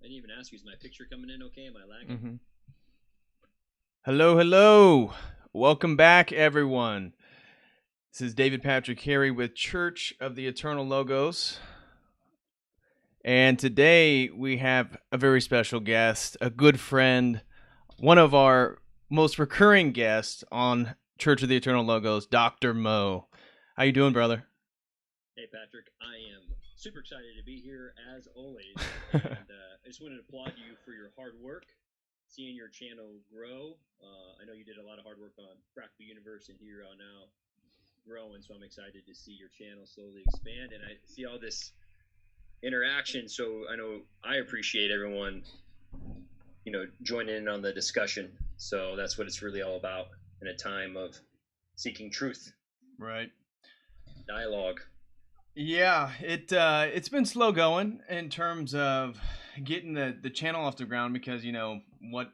didn't even ask you, is my picture coming in okay? Am I lagging? Mm-hmm. Hello. Welcome back, everyone. This is David Patrick Harry with Church of the Eternal Logos. And today we have a very special guest, a good friend, one of our most recurring guests on Church of the Eternal Logos, Dr. Moe. How you doing, brother? Hey, Patrick. I am super excited to be here, as always. And I just wanted to applaud you for your hard work, seeing your channel grow. I know you did a lot of hard work on Practical Universe, and here you are now growing, so I'm excited to see your channel slowly expand. And I see all this interaction, so I know I appreciate everyone, joining in on the discussion. So that's what it's really all about in a time of seeking truth. Right. Dialogue. Yeah, it's been slow going in terms of getting the channel off the ground because what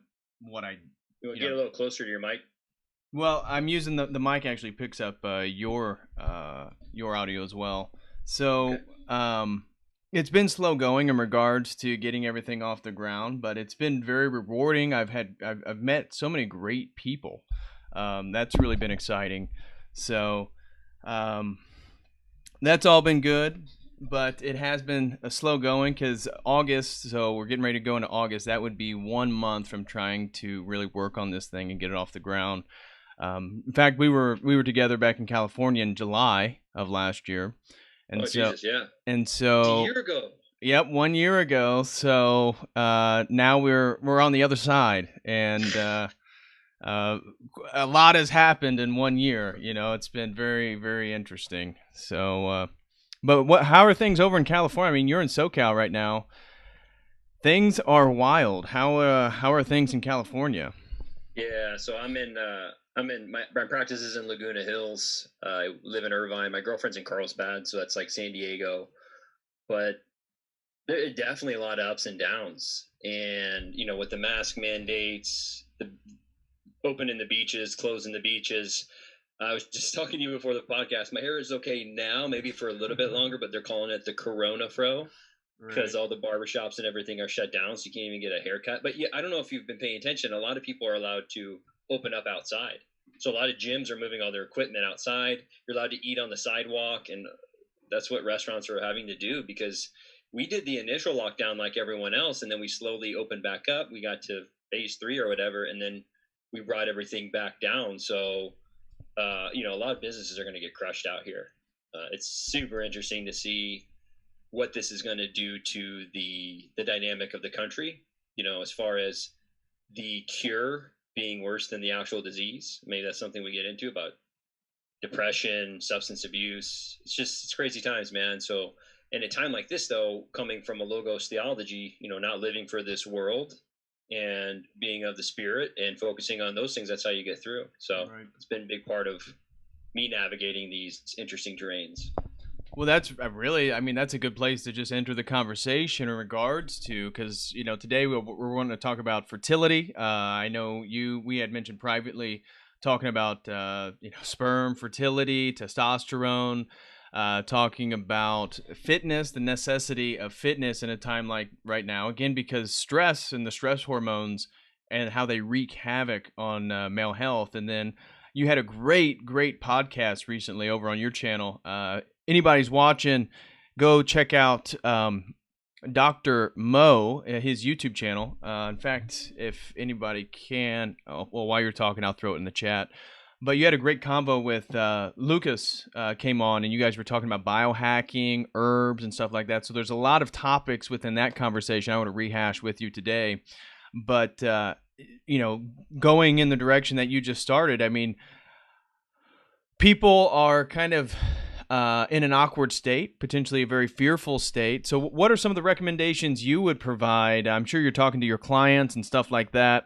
I You want to get a little closer to your mic? Well, I'm using the mic actually picks up your audio as well. So Okay. It's been slow going in regards to getting everything off the ground, but it's been very rewarding. I've met so many great people. That's really been exciting. So that's all been good, but it has been a slow going because August. So we're getting ready to go into August. That would be 1 month from trying to really work on this thing and get it off the ground. In fact, we were together back in California in July of last year, and Jesus, yeah. and It's a so year ago. Yep, 1 year ago. So now we're on the other side, and a lot has happened in 1 year. It's been very, very interesting. So, but how are things over in California? I mean, you're in SoCal right now. Things are wild. How are things in California? Yeah, so I'm in my practice is in Laguna Hills. I live in Irvine. My girlfriend's in Carlsbad, so that's like San Diego. But there are definitely a lot of ups and downs. And with the mask mandates, the opening the beaches, closing the beaches. I was just talking to you before the podcast. My hair is okay now, maybe for a little bit longer, but they're calling it the Corona Fro because all the barbershops and everything are shut down, so you can't even get a haircut. But yeah, I don't know if you've been paying attention. A lot of people are allowed to open up outside. So a lot of gyms are moving all their equipment outside. You're allowed to eat on the sidewalk, and that's what restaurants are having to do because we did the initial lockdown like everyone else, and then we slowly opened back up. We got to phase 3 or whatever, and then we brought everything back down. So, a lot of businesses are going to get crushed out here. It's super interesting to see what this is going to do to the dynamic of the country, as far as the cure being worse than the actual disease. Maybe that's something we get into about depression, substance abuse. It's crazy times, man. So in a time like this, though, coming from a logos theology, not living for this world and being of the spirit and focusing on those things, that's how you get through. So It's been a big part of me navigating these interesting terrains. Well, that's that's a good place to just enter the conversation in regards to, because, today we're wanting to talk about fertility. I know we had mentioned privately talking about, sperm fertility, testosterone, talking about fitness, the necessity of fitness in a time like right now, again, because stress and the stress hormones and how they wreak havoc on male health. And then you had a great podcast recently over on your channel. Anybody's watching, go check out Dr. Moe, his YouTube channel. In fact, if anybody can, while you're talking, I'll throw it in the chat. But you had a great convo with Lucas came on, and you guys were talking about biohacking, herbs, and stuff like that. So there's a lot of topics within that conversation I want to rehash with you today. But, going in the direction that you just started, I mean, people are kind of in an awkward state, potentially a very fearful state. So what are some of the recommendations you would provide? I'm sure you're talking to your clients and stuff like that.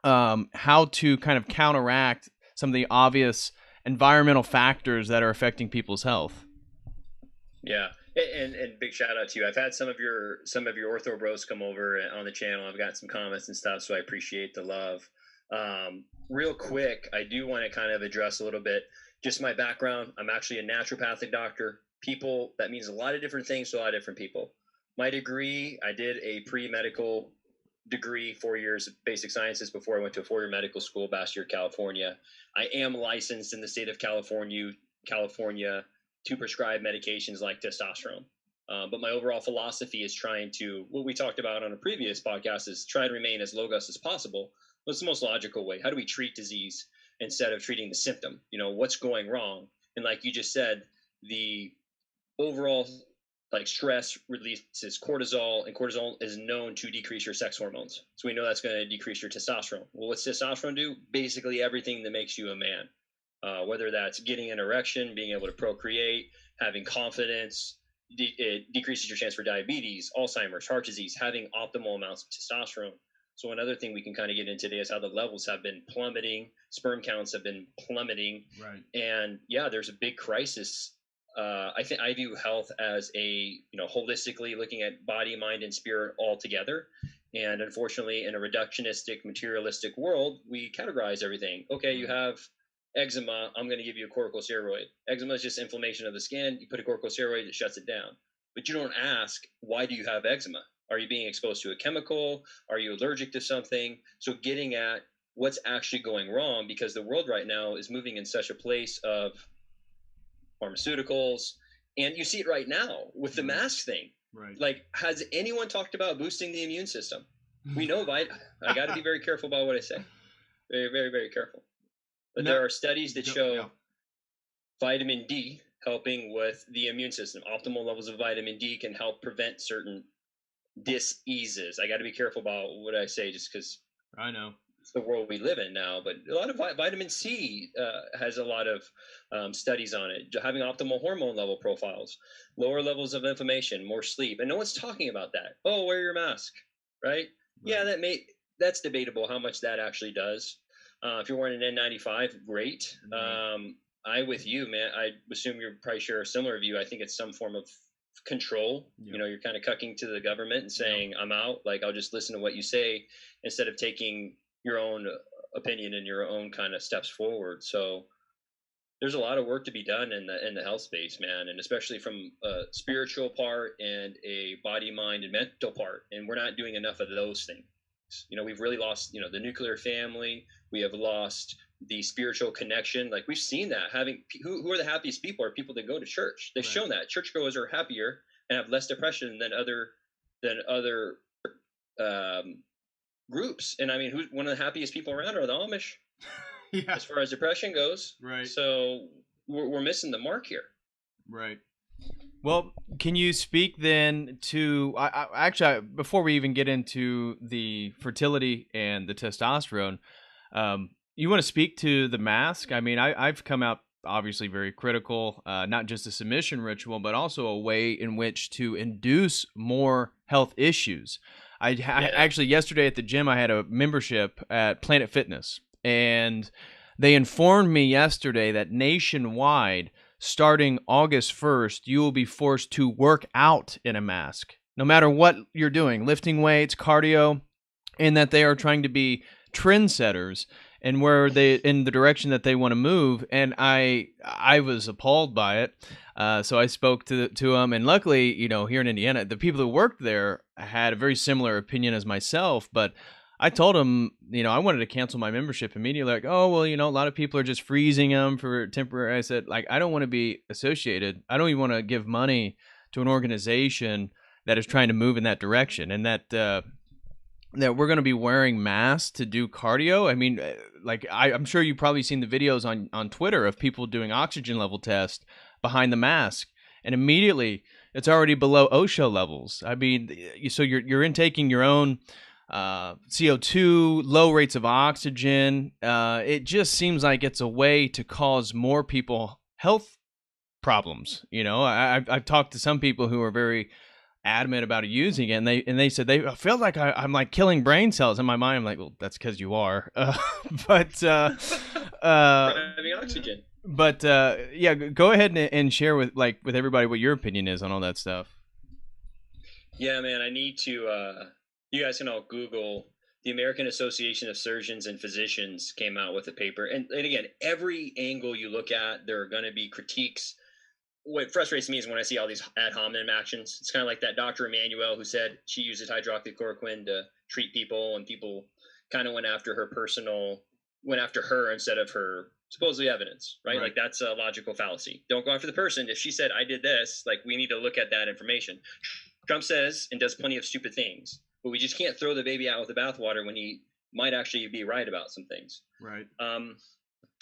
How to kind of counteract some of the obvious environmental factors that are affecting people's health. Yeah. And big shout out to you. I've had some of your ortho bros come over on the channel. I've got some comments and stuff, so I appreciate the love. Real quick, I do want to kind of address a little bit just my background. I'm actually a naturopathic doctor. That means a lot of different things to a lot of different people. My degree, I did a pre-medical degree, 4 years of basic sciences before I went to a 4-year medical school, Bastrop, California. I am licensed in the state of California to prescribe medications like testosterone. But my overall philosophy is trying to, what we talked about on a previous podcast, is try to remain as logos as possible. What's the most logical way? How do we treat disease instead of treating the symptom? What's going wrong? And like you just said, the overall like stress releases cortisol, and cortisol is known to decrease your sex hormones. So we know that's going to decrease your testosterone. Well, what's testosterone do? Basically everything that makes you a man, whether that's getting an erection, being able to procreate, having confidence. It decreases your chance for diabetes, Alzheimer's, heart disease, having optimal amounts of testosterone. So another thing we can kind of get into today is how the levels have been plummeting, sperm counts have been plummeting, right? And yeah, there's a big crisis. I think I view health as holistically looking at body, mind, and spirit all together. And unfortunately, in a reductionistic, materialistic world, we categorize everything. Okay, you have eczema, I'm going to give you a corticosteroid. Eczema is just inflammation of the skin. You put a corticosteroid, it shuts it down. But you don't ask, why do you have eczema? Are you being exposed to a chemical? Are you allergic to something? So getting at what's actually going wrong, because the world right now is moving in such a place of pharmaceuticals, and you see it right now with the mask thing. Right. Like, has anyone talked about boosting the immune system? We know, I got to be very careful about what I say. Very, very, very careful. But there are studies that show vitamin D helping with the immune system. Optimal levels of vitamin D can help prevent certain diseases. I got to be careful about what I say, just because I know it's the world we live in now. But a lot of vitamin C has a lot of studies on it. Having optimal hormone level profiles, lower levels of inflammation, more sleep, and no one's talking about that. Oh, wear your mask, right? Yeah, that's debatable how much that actually does. If you're wearing an N95, great. I with you, man. I assume you're probably share a similar view. I think it's some form of control. You're kind of cucking to the government and saying, I'm out. Like, I'll just listen to what you say instead of taking your own opinion and your own kind of steps forward. So there's a lot of work to be done in the health space, man, and especially from a spiritual part and a body, mind, and mental part. And we're not doing enough of those things. We've really lost, the nuclear family. We have lost the spiritual connection. Like, we've seen that. Who are the happiest people are people that go to church. They've shown that churchgoers are happier and have less depression than other groups. And I mean, one of the happiest people around are the Amish. As far as depression goes. Right. So we're missing the mark here. Right. Well, can you speak then to actually, before we even get into the fertility and the testosterone, you want to speak to the mask? I mean, I've come out obviously very critical, not just a submission ritual, but also a way in which to induce more health issues. I actually, yesterday at the gym, I had a membership at Planet Fitness, and they informed me yesterday that nationwide, starting August 1st, you will be forced to work out in a mask, no matter what you're doing, lifting weights, cardio, and that they are trying to be trendsetters and where they in the direction that they want to move. And I was appalled by it. So I spoke to them, and luckily, here in Indiana, the people who worked there had a very similar opinion as myself, but I told him, I wanted to cancel my membership immediately. Like, oh, well, a lot of people are just freezing them for temporary. I said, like, I don't want to be associated. I don't even want to give money to an organization that is trying to move in that direction, and that we're going to be wearing masks to do cardio. I mean, like, I'm sure you've probably seen the videos on Twitter of people doing oxygen level tests behind the mask, and immediately it's already below OSHA levels. I mean, so you're intaking your own CO2, low rates of oxygen. It just seems like it's a way to cause more people health problems. I've talked to some people who are very adamant about using it, and they said they feel like I'm like killing brain cells. In my mind, I'm like, well, that's because you are. But having oxygen. But yeah, go ahead and share with everybody what your opinion is on all that stuff. Yeah, man, I need to. You guys can all Google. The American Association of Surgeons and Physicians came out with a paper. And again, every angle you look at, there are going to be critiques. what frustrates me is when I see all these ad hominem actions. It's kind of like that Dr. Emmanuel who said she uses hydroxychloroquine to treat people, and people kind of went after her instead of her supposedly evidence, right? Like that's a logical fallacy. Don't go after the person. If she said, I did this, like we need to look at that information. Trump says and does plenty of stupid things, but we just can't throw the baby out with the bathwater when he might actually be right about some things. Right.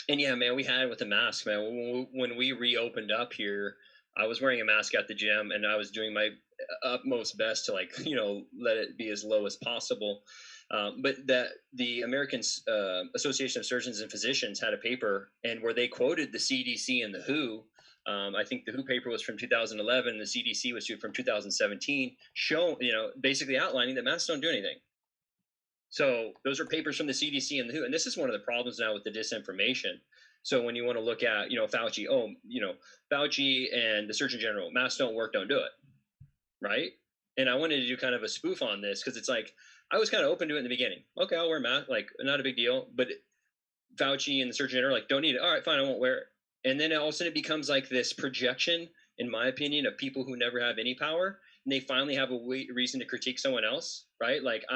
And yeah, man, we had it with the mask, man. When we reopened up here, I was wearing a mask at the gym, and I was doing my utmost best to, like, let it be as low as possible. But the American Association of Surgeons and Physicians had a paper, and where they quoted the CDC and the WHO. I think the WHO paper was from 2011. The CDC was from 2017, basically outlining that masks don't do anything. So those are papers from the CDC and the WHO. And this is one of the problems now with the disinformation. So when you want to look at, Fauci, Fauci and the Surgeon General, masks don't work, don't do it. Right. And I wanted to do kind of a spoof on this because it's like, I was kind of open to it in the beginning. Okay, I'll wear a mask, like not a big deal. But Fauci and the Surgeon General, like, don't need it. All right, fine, I won't wear it. And then all of a sudden it becomes like this projection, in my opinion, of people who never have any power. And they finally have a reason to critique someone else, right? Like,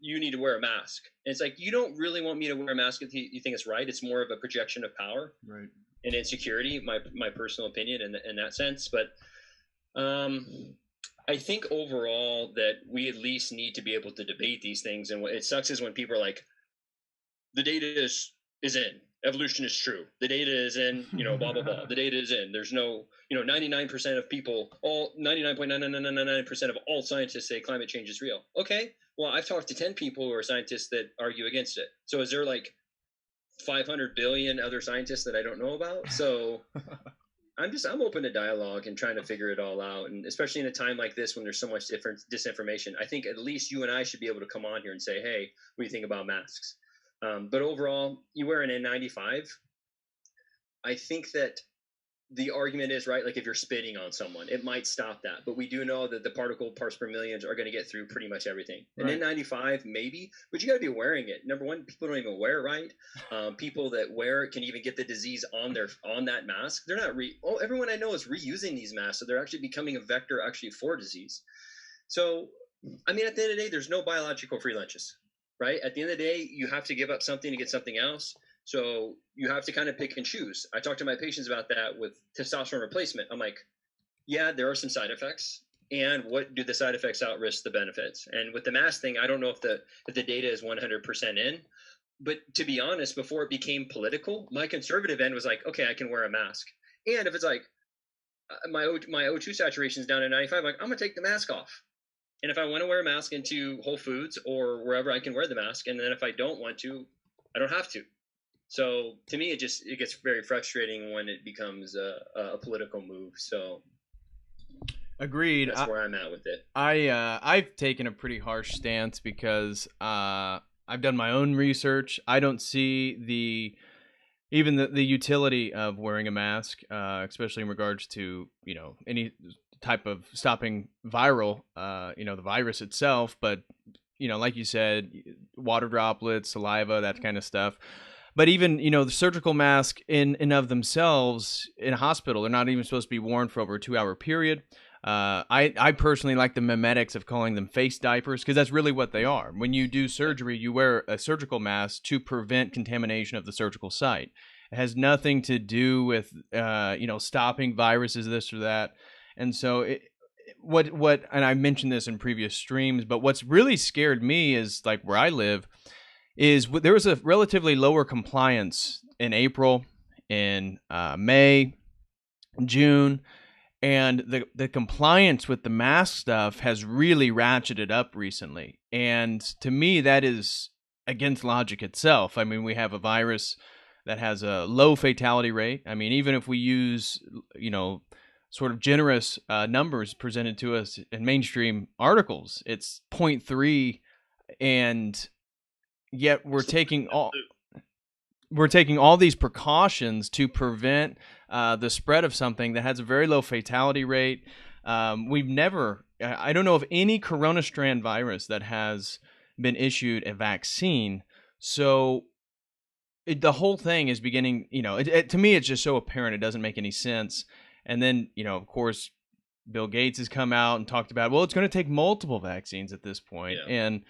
you need to wear a mask. And it's like, you don't really want me to wear a mask if you think it's right. It's more of a projection of power, right, and insecurity, my personal opinion in that sense. But I think overall that we at least need to be able to debate these things. And what it sucks is when people are like, the data is in. Evolution is true. The data is in, blah, blah, blah. The data is in. There's no, 99% of people, 99.9999% of all scientists say climate change is real. Okay. Well, I've talked to 10 people who are scientists that argue against it. So is there like 500 billion other scientists that I don't know about? So I'm open to dialogue and trying to figure it all out. And especially in a time like this, when there's so much different disinformation, I think at least you and I should be able to come on here and say, hey, what do you think about masks? But overall, you wear an N95. I think that the argument is, right, like if you're spitting on someone, it might stop that. But we do know that the particle parts per million are going to get through pretty much everything. Right. An N95, maybe, but you got to be wearing it. Number one, people don't even wear it right. People that wear it can even get the disease on that mask. They're not everyone I know is reusing these masks, so they're actually becoming a vector for disease. So, I mean, at the end of the day, there's no biological free lunches. Right? At the end of the day, you have to give up something to get something else. So you have to kind of pick and choose. I talk to my patients about that with testosterone replacement. I'm like, yeah, there are some side effects. And what do the side effects outrisk the benefits? And with the mask thing, I don't know if the data is 100% in. But to be honest, before it became political, my conservative end was like, okay, I can wear a mask. And if it's like my O2 saturation is down to 95, I'm like, I'm going to take the mask off. And if I want to wear a mask into Whole Foods or wherever, I can wear the mask. And then if I don't want to, I don't have to. So to me, it gets very frustrating when it becomes a political move. So agreed. That's where I'm at with it. I've taken a pretty harsh stance because I've done my own research. I don't see even the utility of wearing a mask, especially in regards to any type of stopping the virus itself, but like you said, water droplets, saliva, that kind of stuff. But even the surgical mask in and of themselves in a hospital, they're not even supposed to be worn for over a 2-hour period. I personally like the memetics of calling them face diapers, because that's really what they are. When you do surgery, you wear a surgical mask to prevent contamination of the surgical site. It has nothing to do with stopping viruses, this or that. And so and I mentioned this in previous streams, but what's really scared me is, like, where I live is there was a relatively lower compliance in April, in May, June, and the compliance with the mask stuff has really ratcheted up recently. And to me, that is against logic itself. I mean, we have a virus that has a low fatality rate. I mean, even if we use, sort of generous numbers presented to us in mainstream articles, it's 0.3, and yet we're taking all these precautions to prevent the spread of something that has a very low fatality rate. I don't know of any corona strand virus that has been issued a vaccine. So the whole thing is beginning, to me, it's just so apparent it doesn't make any sense. And then, of course, Bill Gates has come out and talked about, well, it's going to take multiple vaccines at this point. Yeah. And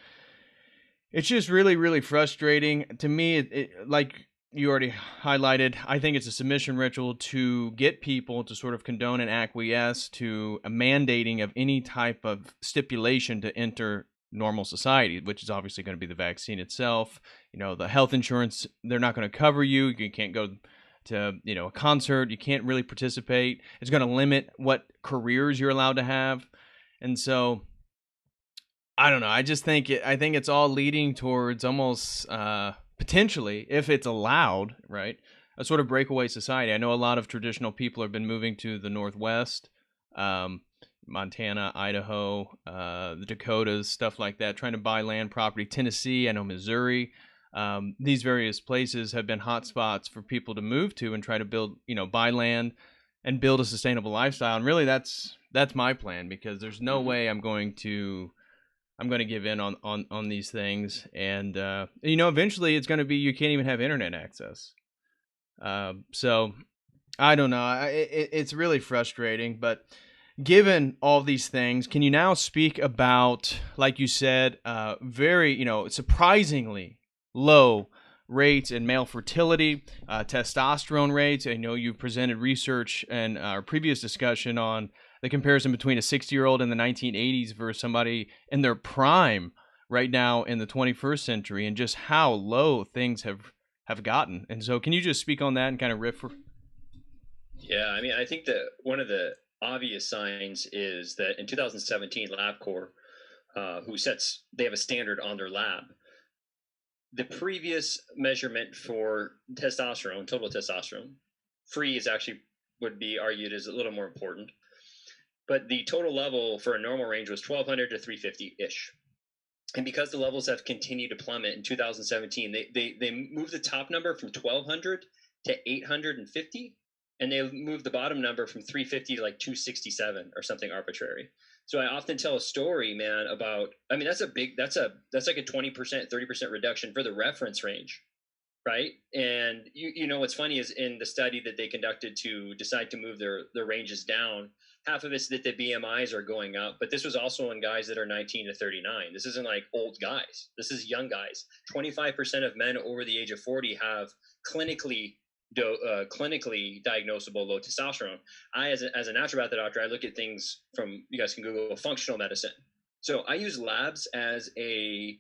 it's just really, really frustrating to me. Like you already highlighted, I think it's a submission ritual to get people to sort of condone and acquiesce to a mandating of any type of stipulation to enter normal society, which is obviously going to be the vaccine itself. The health insurance, they're not going to cover you. You can't go to, a concert. You can't really participate. It's going to limit what careers you're allowed to have. And so I don't know. I think it's all leading towards almost potentially, if it's allowed, right, a sort of breakaway society. I know a lot of traditional people have been moving to the Northwest, Montana, Idaho, the Dakotas, stuff like that, trying to buy land property. Tennessee, I know Missouri. These various places have been hotspots for people to move to and try to build, buy land and build a sustainable lifestyle. And really, that's my plan, because there's no way I'm going to give in on these things. And, eventually it's going to be, you can't even have internet access. So I don't know. It's really frustrating, but given all these things, can you now speak about, like you said, very, surprisingly low rates in male fertility, testosterone rates? I know you've presented research in our previous discussion on the comparison between a 60-year-old in the 1980s versus somebody in their prime right now in the 21st century, and just how low things have gotten. And so can you just speak on that and kind of riff? Yeah, I mean, I think that one of the obvious signs is that in 2017, LabCorp, they have a standard on their lab. The previous measurement for testosterone, total testosterone, free would be argued as a little more important. But the total level for a normal range was 1200 to 350-ish. And because the levels have continued to plummet in 2017, they moved the top number from 1200 to 850, and they moved the bottom number from 350 to like 267 or something arbitrary. So I often tell a story, man, about, I mean, that's like a 20%, 30% reduction for the reference range, right? And what's funny is, in the study that they conducted to decide to move their ranges down, half of it's that the BMIs are going up, but this was also in guys that are 19 to 39. This isn't like old guys. This is young guys. 25% of men over the age of 40 have clinically diagnosable low testosterone. I, as a naturopathic doctor, I look at things from, you guys can Google functional medicine. So I use labs as a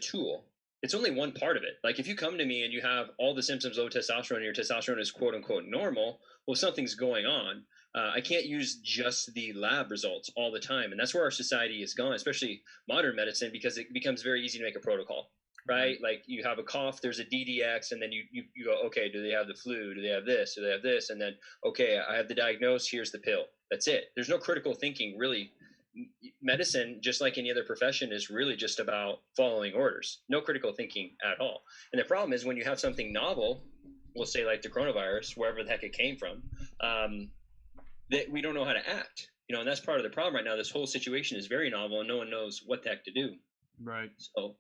tool. It's only one part of it. Like, if you come to me and you have all the symptoms low testosterone and your testosterone is quote unquote normal, well, something's going on. I can't use just the lab results all the time. And that's where our society has gone, especially modern medicine, because it becomes very easy to make a protocol, right? Like, you have a cough, there's a DDX, and then you go, okay, do they have the flu? Do they have this? Do they have this? And then, okay, I have the diagnosis, here's the pill. That's it. There's no critical thinking, really. Medicine, just like any other profession, is really just about following orders. No critical thinking at all. And the problem is, when you have something novel, we'll say like the coronavirus, wherever the heck it came from, that we don't know how to act. And that's part of the problem right now. This whole situation is very novel, and no one knows what the heck to do. Right. So,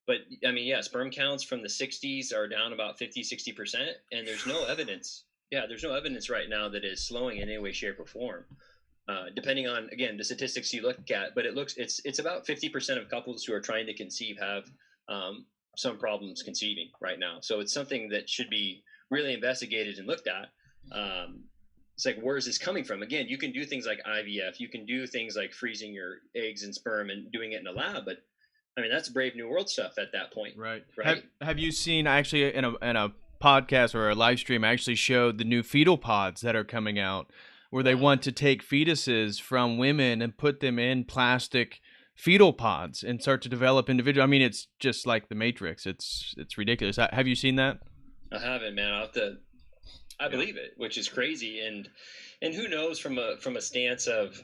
but I mean, yeah, sperm counts from the 60s are down about 50-60%, and there's no evidence. Yeah, there's no evidence right now that is slowing in any way, shape, or form. Depending on, again, the statistics you look at, but it's about 50% of couples who are trying to conceive have some problems conceiving right now. So it's something that should be really investigated and looked at. It's like, where is this coming from? Again, you can do things like IVF, you can do things like freezing your eggs and sperm and doing it in a lab, but I mean, that's Brave New World stuff at that point. Right. Right. Have you seen, actually, in a podcast or a live stream, I actually showed the new fetal pods that are coming out, where they want to take fetuses from women and put them in plastic fetal pods and start to develop individual. I mean, it's just like the Matrix. It's ridiculous. Have you seen that? I haven't, man. I believe it, which is crazy. And who knows, from a stance of,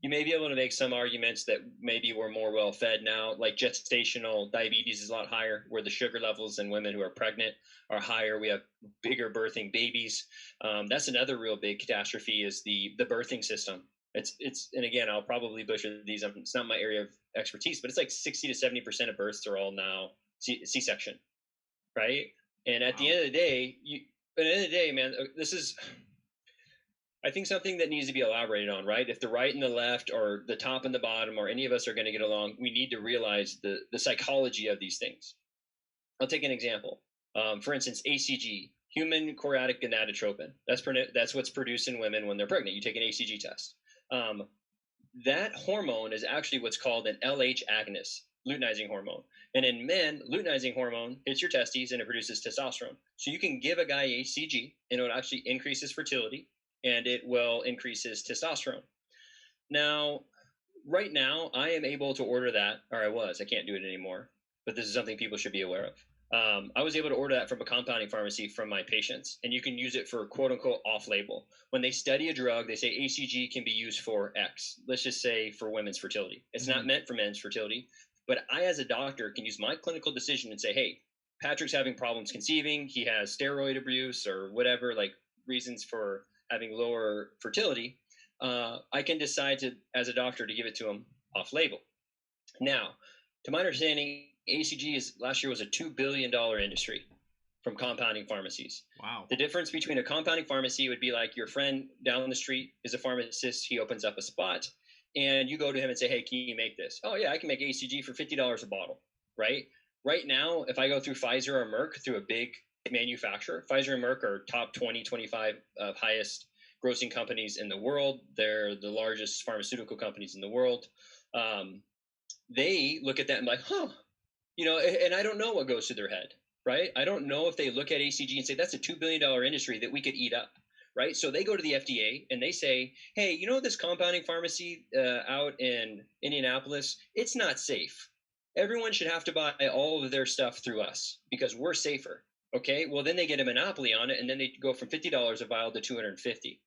you may be able to make some arguments that maybe we're more well fed now, like gestational diabetes is a lot higher, where the sugar levels in women who are pregnant are higher. We have bigger birthing babies. That's another real big catastrophe, is the birthing system. It's and again, I'll probably butcher these. It's not my area of expertise, but it's like 60 to 70% of births are all now C-section, right? And at the end of the day, man, this is, I think something that needs to be elaborated on, right? If the right and the left or the top and the bottom or any of us are going to get along, we need to realize the psychology of these things. I'll take an example. For instance, ACG, human chorionic gonadotropin. That's what's produced in women when they're pregnant. You take an ACG test. That hormone is actually what's called an LH agonist, luteinizing hormone. And in men, luteinizing hormone hits your testes and it produces testosterone. So you can give a guy ACG and it will actually increase his fertility and it will increase his testosterone. Now, right now, I am able to order that, or I can't do it anymore, but this is something people should be aware of. I was able to order that from a compounding pharmacy from my patients, and you can use it for quote unquote off label. When they study a drug, they say ACG can be used for X. Let's just say for women's fertility. It's not meant for men's fertility, but I, as a doctor, can use my clinical decision and say, hey, Patrick's having problems conceiving. He has steroid abuse or whatever, like reasons for having lower fertility. I can decide to, as a doctor, to give it to him off label. Now, to my understanding, ACG last year was a $2 billion industry from compounding pharmacies. Wow. The difference between a compounding pharmacy would be like your friend down the street is a pharmacist. He opens up a spot and you go to him and say, hey, can you make this? Oh yeah, I can make ACG for $50 a bottle, right? Right now, if I go through Pfizer or Merck, through a big manufacturer, Pfizer and Merck are top 20, 25 highest grossing companies in the world. They're the largest pharmaceutical companies in the world. They look at that and be like, huh, and I don't know what goes through their head, right? I don't know if they look at ACG and say, that's a $2 billion industry that we could eat up, right? So they go to the FDA and they say, hey, this compounding pharmacy out in Indianapolis, it's not safe. Everyone should have to buy all of their stuff through us because we're safer. Okay, well, then they get a monopoly on it, and then they go from $50 a vial to $250.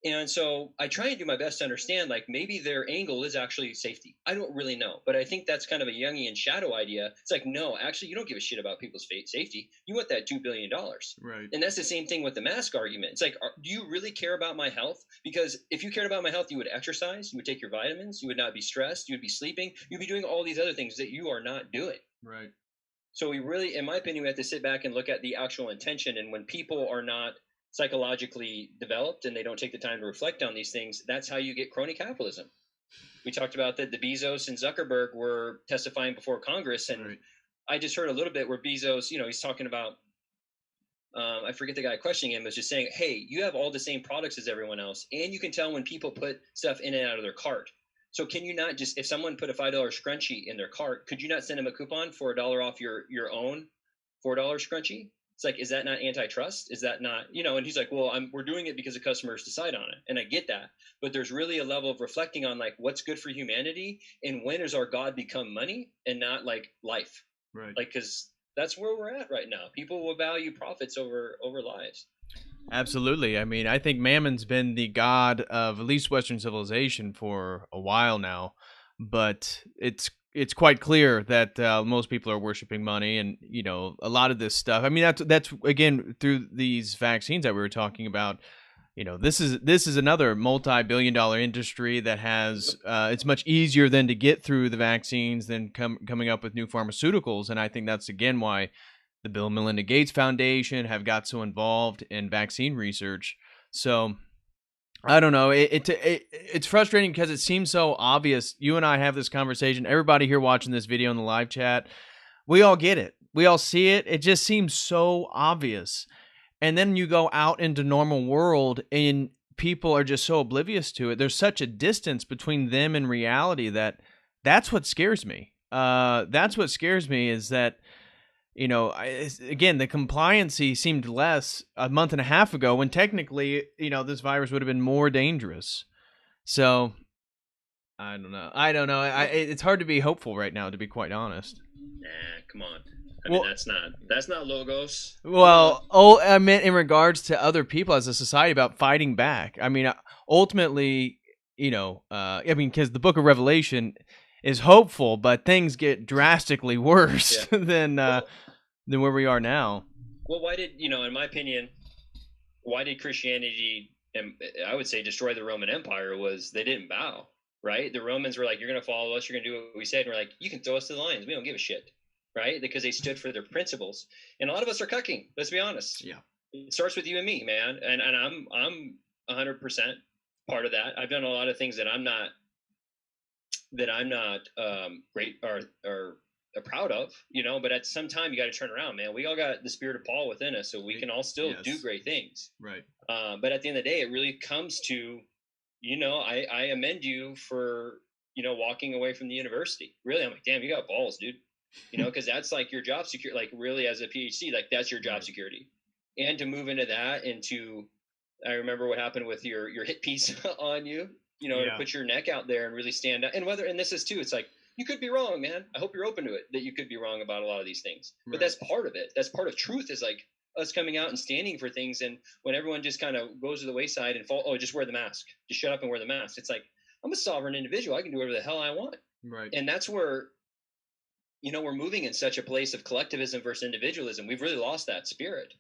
And so I try and do my best to understand, like, maybe their angle is actually safety. I don't really know, but I think that's kind of a Jungian shadow idea. It's like, no, actually, you don't give a shit about people's safety. You want that $2 billion. Right. And that's the same thing with the mask argument. It's like, do you really care about my health? Because if you cared about my health, you would exercise, you would take your vitamins, you would not be stressed, you would be sleeping, you'd be doing all these other things that you are not doing. Right. So we really, in my opinion, we have to sit back and look at the actual intention. And when people are not psychologically developed and they don't take the time to reflect on these things, that's how you get crony capitalism. We talked about that the Bezos and Zuckerberg were testifying before Congress, and right. I just heard a little bit where Bezos, he's talking about, I forget the guy questioning him, was just saying, hey, you have all the same products as everyone else, and you can tell when people put stuff in and out of their cart. So can you not just, if someone put a $5 scrunchie in their cart, could you not send them a coupon for $1 off your own $4 scrunchie? It's like, is that not antitrust? Is that not, and he's like, well, we're doing it because the customers decide on it. And I get that. But there's really a level of reflecting on like what's good for humanity and when does our God become money and not like life. Right. Like, because that's where we're at right now. People will value profits over lives. Absolutely. I mean, I think Mammon's been the god of at least Western civilization for a while now, but it's quite clear that most people are worshiping money, and a lot of this stuff. I mean, that's again through these vaccines that we were talking about. This is another multi-billion-dollar industry that has it's much easier than to get through the vaccines than coming up with new pharmaceuticals, and I think that's again why the Bill and Melinda Gates Foundation have got so involved in vaccine research. So I don't know. It's frustrating because it seems so obvious. You and I have this conversation. Everybody here watching this video in the live chat, we all get it. We all see it. It just seems so obvious. And then you go out into normal world and people are just so oblivious to it. There's such a distance between them and reality that's what scares me. That's what scares me is that, again, the compliancy seemed less a month and a half ago when technically, this virus would have been more dangerous. So I don't know. It's hard to be hopeful right now, to be quite honest. Nah, come on. I mean, that's not logos. Well, I meant in regards to other people as a society about fighting back. I mean, ultimately, because the book of Revelation is hopeful, but things get drastically worse than where we are now. Well, why did, in my opinion, why did Christianity, and I would say destroy the Roman Empire, was they didn't bow, right? The Romans were like, you're going to follow us, you're going to do what we said. And we're like, you can throw us to the lions. We don't give a shit, right? Because they stood for their principles. And a lot of us are cucking, let's be honest. Yeah. It starts with you and me, man. And 100% part of that. I've done a lot of things that I'm not great or proud of, but at some time you got to turn around, man. We all got the spirit of Paul within us, so we can all still do great things. Right. But at the end of the day, it really comes to, I amend you for, walking away from the university. Really, I'm like, damn, you got balls, dude. Because that's like your job security, like really as a PhD, like that's your job security. And to move into that, I remember what happened with your hit piece on you, to put your neck out there and really stand out. And this is too, it's like, you could be wrong, man. I hope you're open to it, that you could be wrong about a lot of these things. But that's part of it. That's part of truth, is like us coming out and standing for things. And when everyone just kind of goes to the wayside and just wear the mask, just shut up and wear the mask. It's like, I'm a sovereign individual. I can do whatever the hell I want. Right. And that's where, we're moving in such a place of collectivism versus individualism. We've really lost that spirit.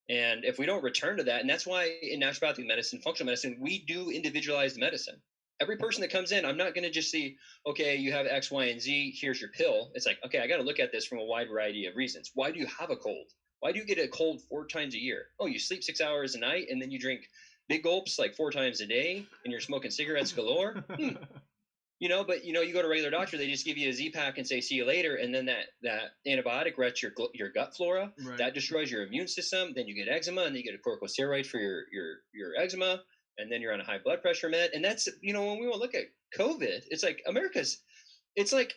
And if we don't return to that, and that's why in naturopathic medicine, functional medicine, we do individualized medicine. Every person that comes in, I'm not going to just see, okay, you have X, Y, and Z, here's your pill. It's like, okay, I got to look at this from a wide variety of reasons. Why do you have a cold? Why do you get a cold 4 times a year? Oh, you sleep 6 hours a night, and then you drink big gulps like 4 times a day, and you're smoking cigarettes galore? But you go to a regular doctor, they just give you a Z-Pack and say, see you later. And then that antibiotic wrecks your gut flora. Right. That destroys your immune system. Then you get eczema, and then you get a corticosteroid for your eczema. And then you're on a high blood pressure med. And that's, when we look at COVID, it's like it's like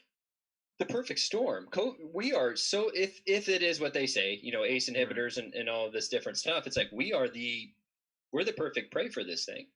the perfect storm. We are so, if it is what they say, ACE inhibitors and all of this different stuff, it's like we're the perfect prey for this thing.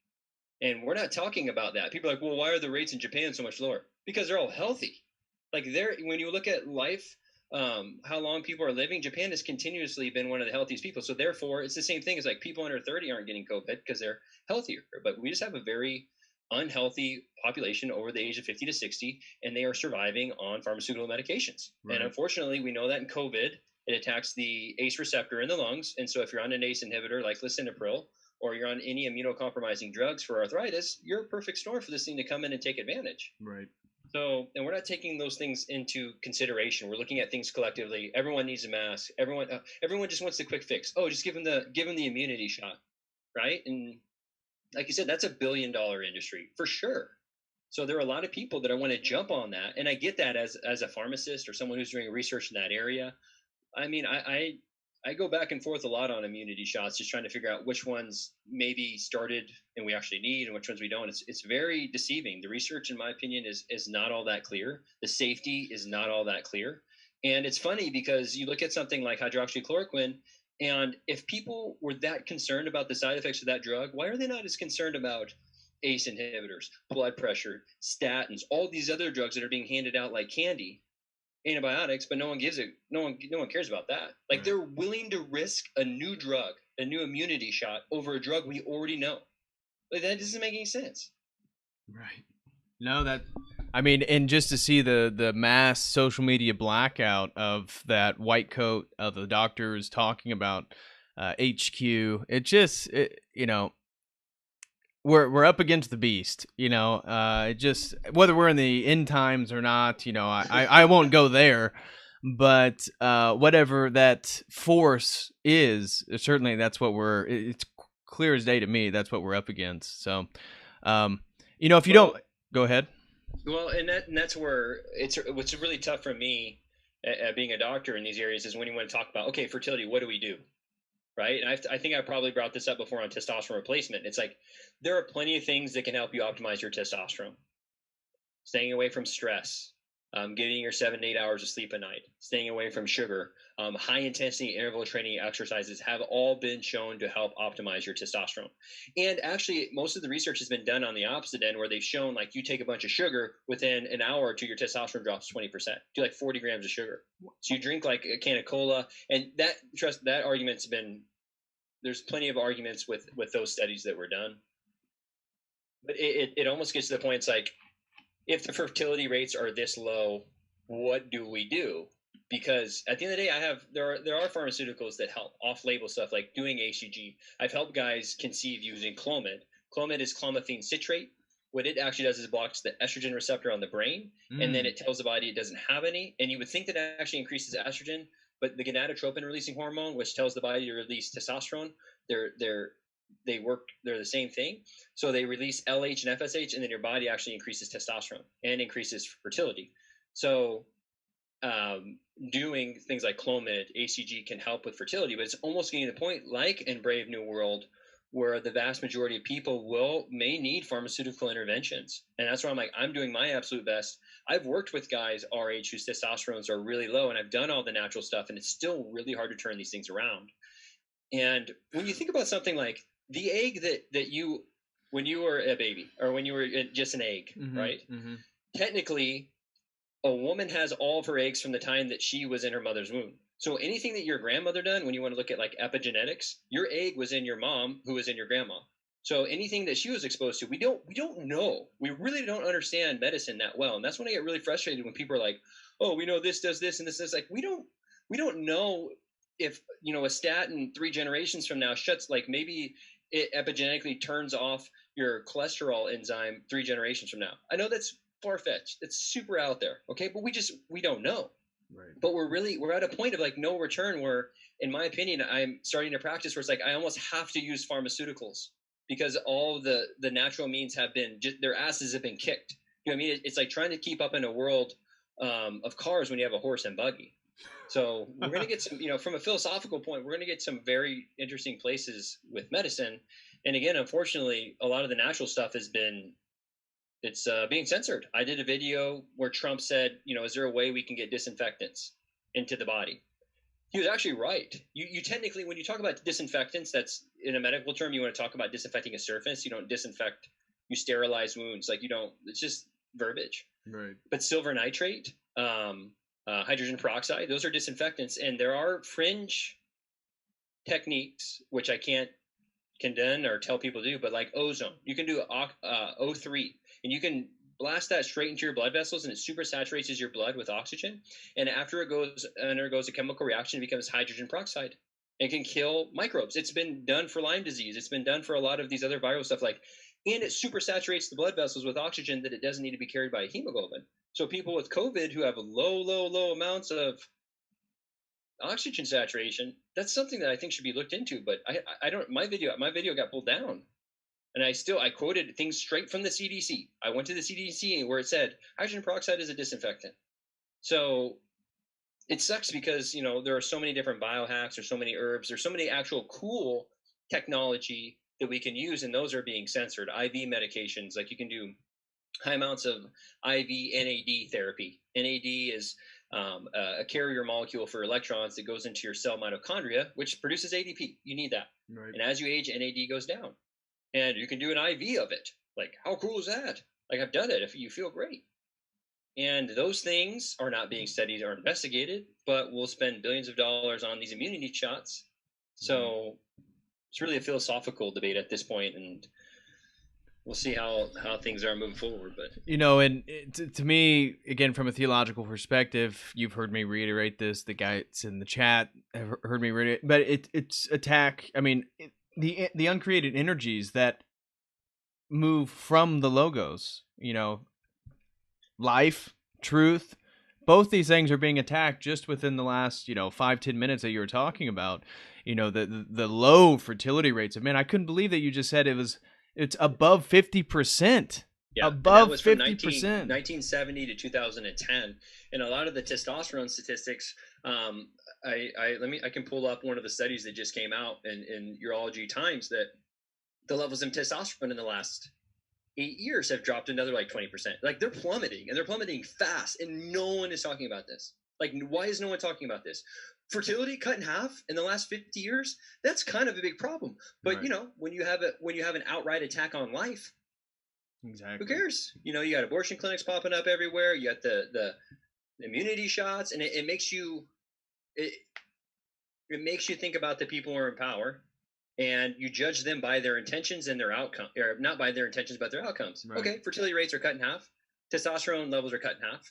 And we're not talking about that. People are like, well, why are the rates in Japan so much lower? Because they're all healthy. Like when you look at life, how long people are living, Japan has continuously been one of the healthiest people. So therefore, it's the same thing as like people under 30 aren't getting COVID because they're healthier. But we just have a very unhealthy population over the age of 50 to 60, and they are surviving on pharmaceutical medications. Right. And unfortunately, we know that in COVID, it attacks the ACE receptor in the lungs. And so if you're on an ACE inhibitor like lisinopril, or you're on any immunocompromising drugs for arthritis, you're a perfect storm for this thing to come in and take advantage. Right. So, and we're not taking those things into consideration. We're looking at things collectively. Everyone needs a mask. Everyone just wants the quick fix. Oh, just give them the immunity shot, right? And like you said, that's $1 billion industry for sure. So there are a lot of people that want to jump on that, and I get that as a pharmacist or someone who's doing research in that area. I mean, I go back and forth a lot on immunity shots, just trying to figure out which ones maybe started and we actually need and which ones we don't. It's very deceiving. The research, in my opinion, is not all that clear. The safety is not all that clear. And it's funny because you look at something like hydroxychloroquine, and if people were that concerned about the side effects of that drug, why are they not as concerned about ACE inhibitors, blood pressure, statins, all these other drugs that are being handed out like candy? Antibiotics, but no one cares about that. Like right. They're willing to risk a new drug, a new immunity shot over a drug we already know. Like that doesn't make any sense. Right. No, and just to see the mass social media blackout of that white coat of the doctors talking about HQ, we're up against the beast, it just, whether we're in the end times or not, I won't go there, but whatever that force is, certainly that's what it's clear as day to me. That's what we're up against. So, if you don't, go ahead. Well, and that's where what's really tough for me at being a doctor in these areas is when you want to talk about, okay, fertility, what do we do? Right. And I think I probably brought this up before on testosterone replacement. It's like there are plenty of things that can help you optimize your testosterone. Staying away from stress, getting your 7 to 8 hours of sleep a night, staying away from sugar, high intensity interval training exercises have all been shown to help optimize your testosterone. And actually, most of the research has been done on the opposite end, where they've shown like you take a bunch of sugar, within an hour or two, your testosterone drops 20%, do like 40 grams of sugar. So you drink like a can of cola, and that argument's been, there's plenty of arguments with those studies that were done. But it almost gets to the point, it's like, if the fertility rates are this low, what do we do? Because at the end of the day, there are pharmaceuticals that help, off-label stuff like doing HCG. I've helped guys conceive using Clomid. Clomid is clomiphene citrate. What it actually does is blocks the estrogen receptor on the brain, and then it tells the body it doesn't have any. And you would think that it actually increases estrogen, but the gonadotropin releasing hormone, which tells the body to release testosterone, they're they're the same thing. So they release LH and FSH, and then your body actually increases testosterone and increases fertility. So doing things like Clomid, ACG can help with fertility, but it's almost getting to the point, like in Brave New World, where the vast majority of people may need pharmaceutical interventions. And that's why I'm doing my absolute best. I've worked with guys our age whose testosterones are really low, and I've done all the natural stuff, and it's still really hard to turn these things around. And when you think about something like the egg that you, when you were a baby, or when you were just an egg, right? Mm-hmm. Technically, a woman has all of her eggs from the time that she was in her mother's womb. So anything that your grandmother done, when you want to look at like epigenetics, your egg was in your mom, who was in your grandma. So anything that she was exposed to, we don't know. We really don't understand medicine that well. And that's when I get really frustrated when people are like, oh, we know this does this and this is like, we don't know if, a statin 3 generations from now shuts, like maybe it epigenetically turns off your cholesterol enzyme 3 generations from now. I know that's far-fetched. It's super out there. Okay. But we don't know. Right. But we're at a point of like no return where, in my opinion, I'm starting to practice where it's like, I almost have to use pharmaceuticals because all the natural means have been, their asses have been kicked. You know what I mean? It's like trying to keep up in a world of cars when you have a horse and buggy. So we're going to get some, from a philosophical point, we're going to get some very interesting places with medicine. And again, unfortunately, a lot of the natural stuff it's being censored. I did a video where Trump said, is there a way we can get disinfectants into the body? He was actually right. You technically, when you talk about disinfectants, that's in a medical term, you want to talk about disinfecting a surface. You don't disinfect, you sterilize wounds. Like it's just verbiage. Right. But silver nitrate, hydrogen peroxide, those are disinfectants. And there are fringe techniques, which I can't condemn or tell people to do, but like ozone, you can do O3, and you can blast that straight into your blood vessels, and it super saturates your blood with oxygen. And after it undergoes a chemical reaction, it becomes hydrogen peroxide. It can kill microbes. It's been done for Lyme disease. It's been done for a lot of these other viral stuff. And it super saturates the blood vessels with oxygen that it doesn't need to be carried by a hemoglobin. So people with COVID who have low amounts of oxygen saturation, that's something that I think should be looked into. But I don't. My video got pulled down. And I quoted things straight from the CDC. I went to the CDC where it said hydrogen peroxide is a disinfectant. So it sucks because, there are so many different biohacks, there's so many herbs, there's so many actual cool technology that we can use, and those are being censored. IV medications, like you can do high amounts of IV NAD therapy. NAD is a carrier molecule for electrons that goes into your cell mitochondria, which produces ADP. You need that. Right. And as you age, NAD goes down. And you can do an IV of it. Like, how cool is that? Like, I've done it. If you feel great. And those things are not being studied or investigated, but we'll spend billions of dollars on these immunity shots. So it's really a philosophical debate at this point, and we'll see how things are moving forward. But and to me, again, from a theological perspective, you've heard me reiterate this. The guys in the chat have heard me reiterate, but it's attack. I mean. The uncreated energies that move from the logos, life, truth, both these things are being attacked just within the last, 5-10 minutes that you were talking about. The low fertility rates. Man, I couldn't believe that you just said it's above 50%. Yeah, above 50%. 1970 to 2010, and a lot of the testosterone statistics. I can pull up one of the studies that just came out in Urology Times that the levels of testosterone in the last 8 years have dropped another like 20%. Like they're plummeting, and they're plummeting fast, and no one is talking about this. Like, why is no one talking about this? Fertility cut in half in the last 50 years. That's kind of a big problem. But right. When you have an outright attack on life. Exactly. Who cares? You got abortion clinics popping up everywhere. You got the immunity shots, and it makes you think about the people who are in power, and you judge them by their intentions and their outcome, or not by their intentions, but their outcomes. Right. Okay, fertility rates are cut in half. Testosterone levels are cut in half.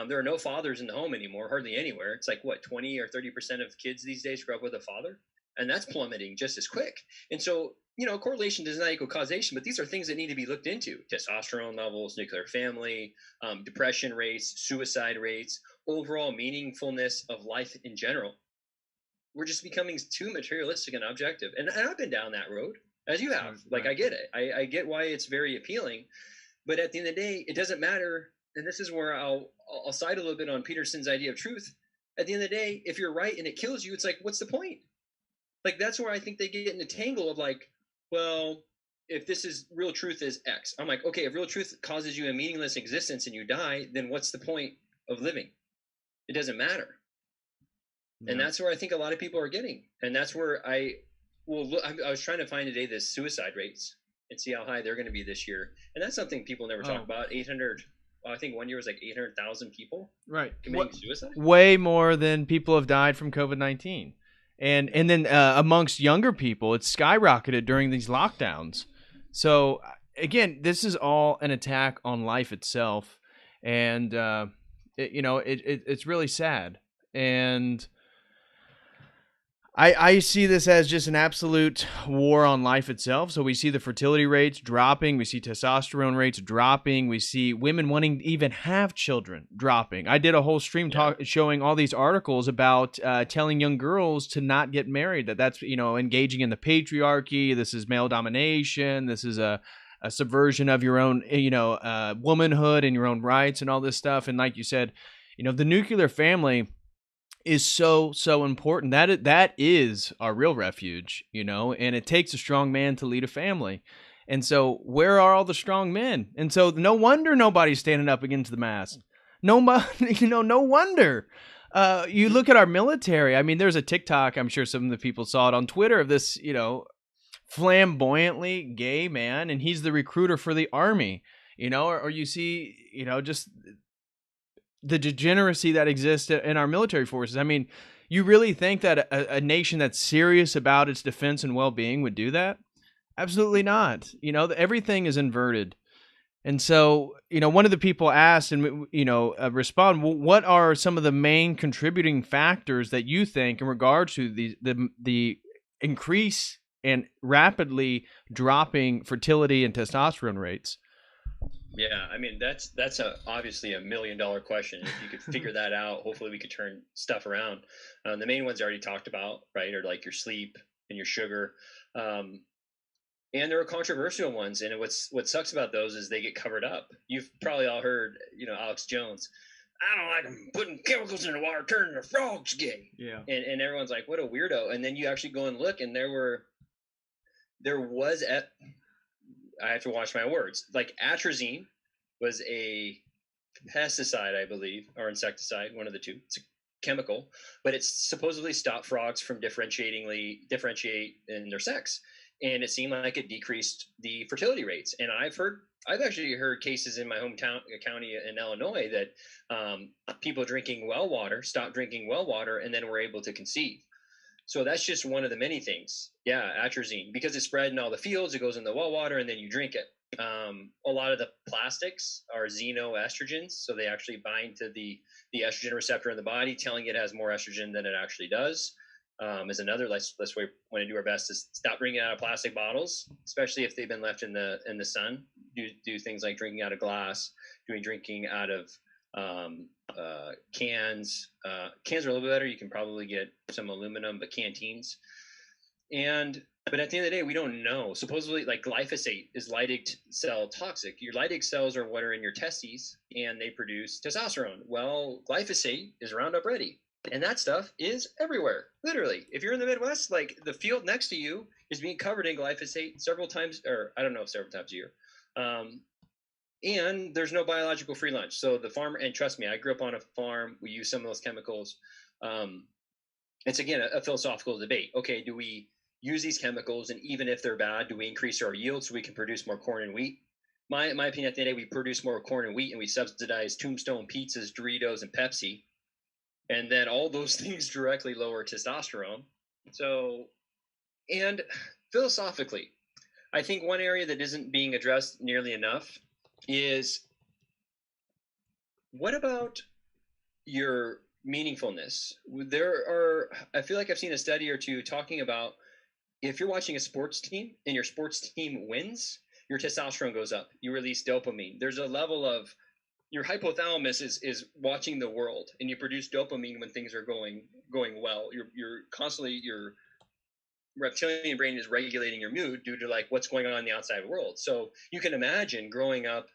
There are no fathers in the home anymore, hardly anywhere. It's like 20 or 30% of kids these days grow up with a father, and that's plummeting just as quick. And so, correlation does not equal causation, but these are things that need to be looked into. Testosterone levels, nuclear family, depression rates, suicide rates, overall meaningfulness of life in general. We're just becoming too materialistic and objective. And I've been down that road. as you have. Like, Right. I get it. I get why it's very appealing, but at the end of the day, it doesn't matter. And this is where I'll side a little bit on Peterson's idea of truth. At the end of the day, if you're right and it kills you, it's like, what's the point? Like, that's where I think they get in a tangle of like, well, if this is real truth is X. I'm like, okay, if real truth causes you a meaningless existence and you die, then what's the point of living? It doesn't matter. Yeah. And that's where I think a lot of people are getting. And that's where I was trying to find today the suicide rates and see how high they're going to be this year. And that's something people never talk about. 800, I think one year was like 800,000 people committing suicide. Way more than people have died from COVID-19. And then amongst younger people, it's skyrocketed during these lockdowns. So again, this is all an attack on life itself, and it's really sad. And I see this as just an absolute war on life itself. So we see the fertility rates dropping. We see testosterone rates dropping. We see women wanting to even have children dropping. I did a whole stream showing all these articles about telling young girls to not get married. That's engaging in the patriarchy. This is male domination. This is a subversion of your own womanhood and your own rights and all this stuff. And like you said, the nuclear family is so important. That is our real refuge, and it takes a strong man to lead a family. And so where are all the strong men? And so no wonder nobody's standing up against the mask. Nobody, no wonder. You look at our military. I mean, there's a TikTok, I'm sure some of the people saw it on Twitter, of this, flamboyantly gay man, and he's the recruiter for the army, or you see, just the degeneracy that exists in our military forces. I mean, you really think that a nation that's serious about its defense and well-being would do that? Absolutely not. Everything is inverted. And so, one of the people asked and, respond, well, what are some of the main contributing factors that you think in regards to the increase and rapidly dropping fertility and testosterone rates? Yeah, I mean, that's obviously $1 million question. If you could figure that out, hopefully we could turn stuff around. The main ones I already talked about, right, are like your sleep and your sugar. And there are controversial ones. And what sucks about those is they get covered up. You've probably all heard, Alex Jones, I don't like them putting chemicals in the water, turning the frogs gay. Yeah. And everyone's like, what a weirdo. And then you actually go and look, and I have to watch my words. Like atrazine was a pesticide, I believe, or insecticide, one of the two. It's a chemical, but it's supposedly stopped frogs from differentiate in their sex, and it seemed like it decreased the fertility rates. And I've actually heard cases in my hometown county in Illinois that people drinking well water stopped drinking well water and then were able to conceive. So that's just one of the many things. Yeah, atrazine, because it's spread in all the fields, it goes in the well water, and then you drink it. A lot of the plastics are xenoestrogens, so they actually bind to the estrogen receptor in the body, telling it has more estrogen than it actually does. Is another. Let's want to do our best to stop drinking out of plastic bottles, especially if they've been left in the sun. Do things like drinking out of glass, drinking out of cans. Cans are a little bit better. You can probably get some aluminum, but canteens. But at the end of the day, we don't know. Supposedly, like glyphosate is Leydig cell toxic. Your Leydig cells are what are in your testes, and they produce testosterone. Well, glyphosate is Roundup Ready, and that stuff is everywhere. Literally, if you're in the Midwest, like the field next to you is being covered in glyphosate several times, or I don't know, several times a year. And there's no biological free lunch. So the farmer, and trust me, I grew up on a farm. We use some of those chemicals. It's again a philosophical debate. Okay, do we use these chemicals, and even if they're bad, do we increase our yield so we can produce more corn and wheat? My opinion, at the end of the day, we produce more corn and wheat, and we subsidize Tombstone pizzas, Doritos, and Pepsi, and then all those things directly lower testosterone. So, and philosophically, I think one area that isn't being addressed nearly enough is, what about your meaningfulness? I feel like I've seen a study or two talking about, if you're watching a sports team and your sports team wins, your testosterone goes up. You release dopamine. There's a level of your hypothalamus is watching the world, and you produce dopamine when things are going well. You're constantly reptilian brain is regulating your mood due to like what's going on in the outside world. So you can imagine growing up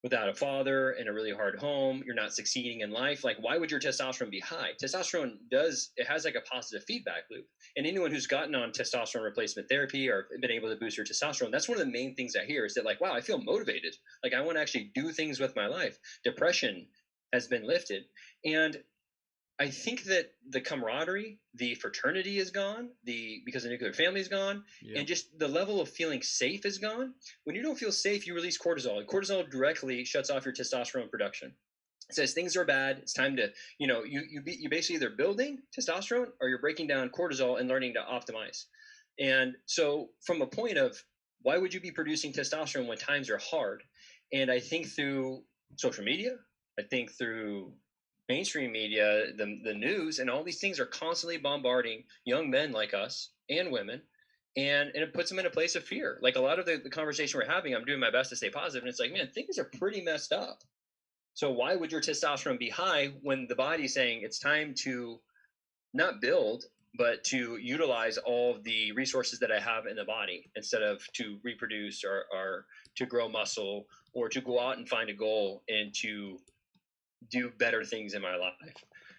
without a father in a really hard home, you're not succeeding in life. Like, why would your testosterone be high? Testosterone it has like a positive feedback loop. And anyone who's gotten on testosterone replacement therapy or been able to boost your testosterone, that's one of the main things I hear is that like, wow, I feel motivated. Like I want to actually do things with my life. Depression has been lifted. And I think that the camaraderie, the fraternity is gone, because the nuclear family is gone, and just the level of feeling safe is gone. When you don't feel safe, you release cortisol, and cortisol directly shuts off your testosterone production. It says things are bad. It's time to, you basically either building testosterone or you're breaking down cortisol and learning to optimize. And so, from a point of why would you be producing testosterone when times are hard? And I think through social media, I think through mainstream media, the news, and all these things are constantly bombarding young men like us and women, and it puts them in a place of fear. Like a lot of the conversation we're having, I'm doing my best to stay positive, and it's like, man, things are pretty messed up. So why would your testosterone be high when the body's saying it's time to not build, but to utilize all of the resources that I have in the body instead of to reproduce or to grow muscle or to go out and find a goal and to do better things in my life.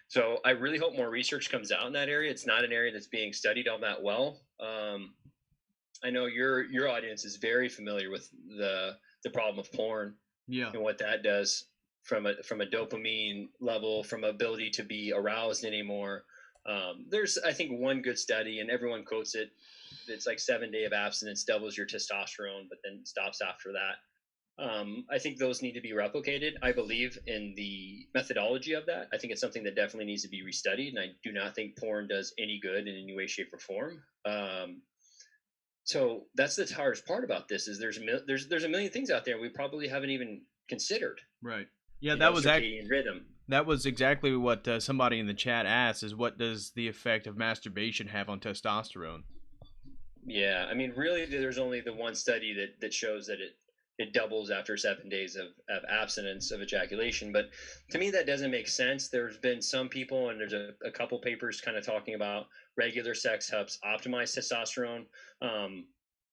So I really hope more research comes out in that area. It's not an area that's being studied all that well. I know your audience is very familiar with the problem of porn, and what that does from a dopamine level, from ability to be aroused anymore. There's, I think, one good study, and everyone quotes it. It's like 7 days of abstinence doubles your testosterone, but then stops after that. I think those need to be replicated. I believe in the methodology of that. I think it's something that definitely needs to be restudied, and I do not think porn does any good in any way, shape, or form. So that's the hardest part about this is there's a million things out there we probably haven't even considered. Right. Yeah, that was circadian rhythm. That was exactly what somebody in the chat asked: is what does the effect of masturbation have on testosterone? Yeah, I mean, really, there's only the one study that shows that it doubles after 7 days of abstinence of ejaculation. But to me, that doesn't make sense. There's been some people, and there's a couple papers kind of talking about regular sex helps optimize testosterone.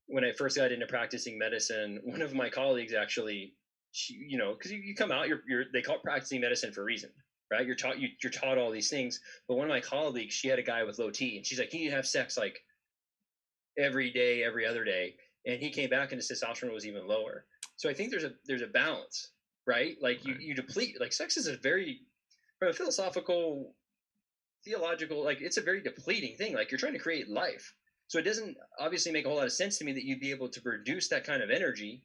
When I first got into practicing medicine, one of my colleagues actually, because you come out, they call it practicing medicine for a reason, right? You're taught all these things. But one of my colleagues, she had a guy with low T, and she's like, you need to have sex like every day, every other day. And he came back and his testosterone was even lower. So I think there's a balance, right? Like you deplete, like sex is a very, from a philosophical, theological, like it's a very depleting thing. Like you're trying to create life. So it doesn't obviously make a whole lot of sense to me that you'd be able to produce that kind of energy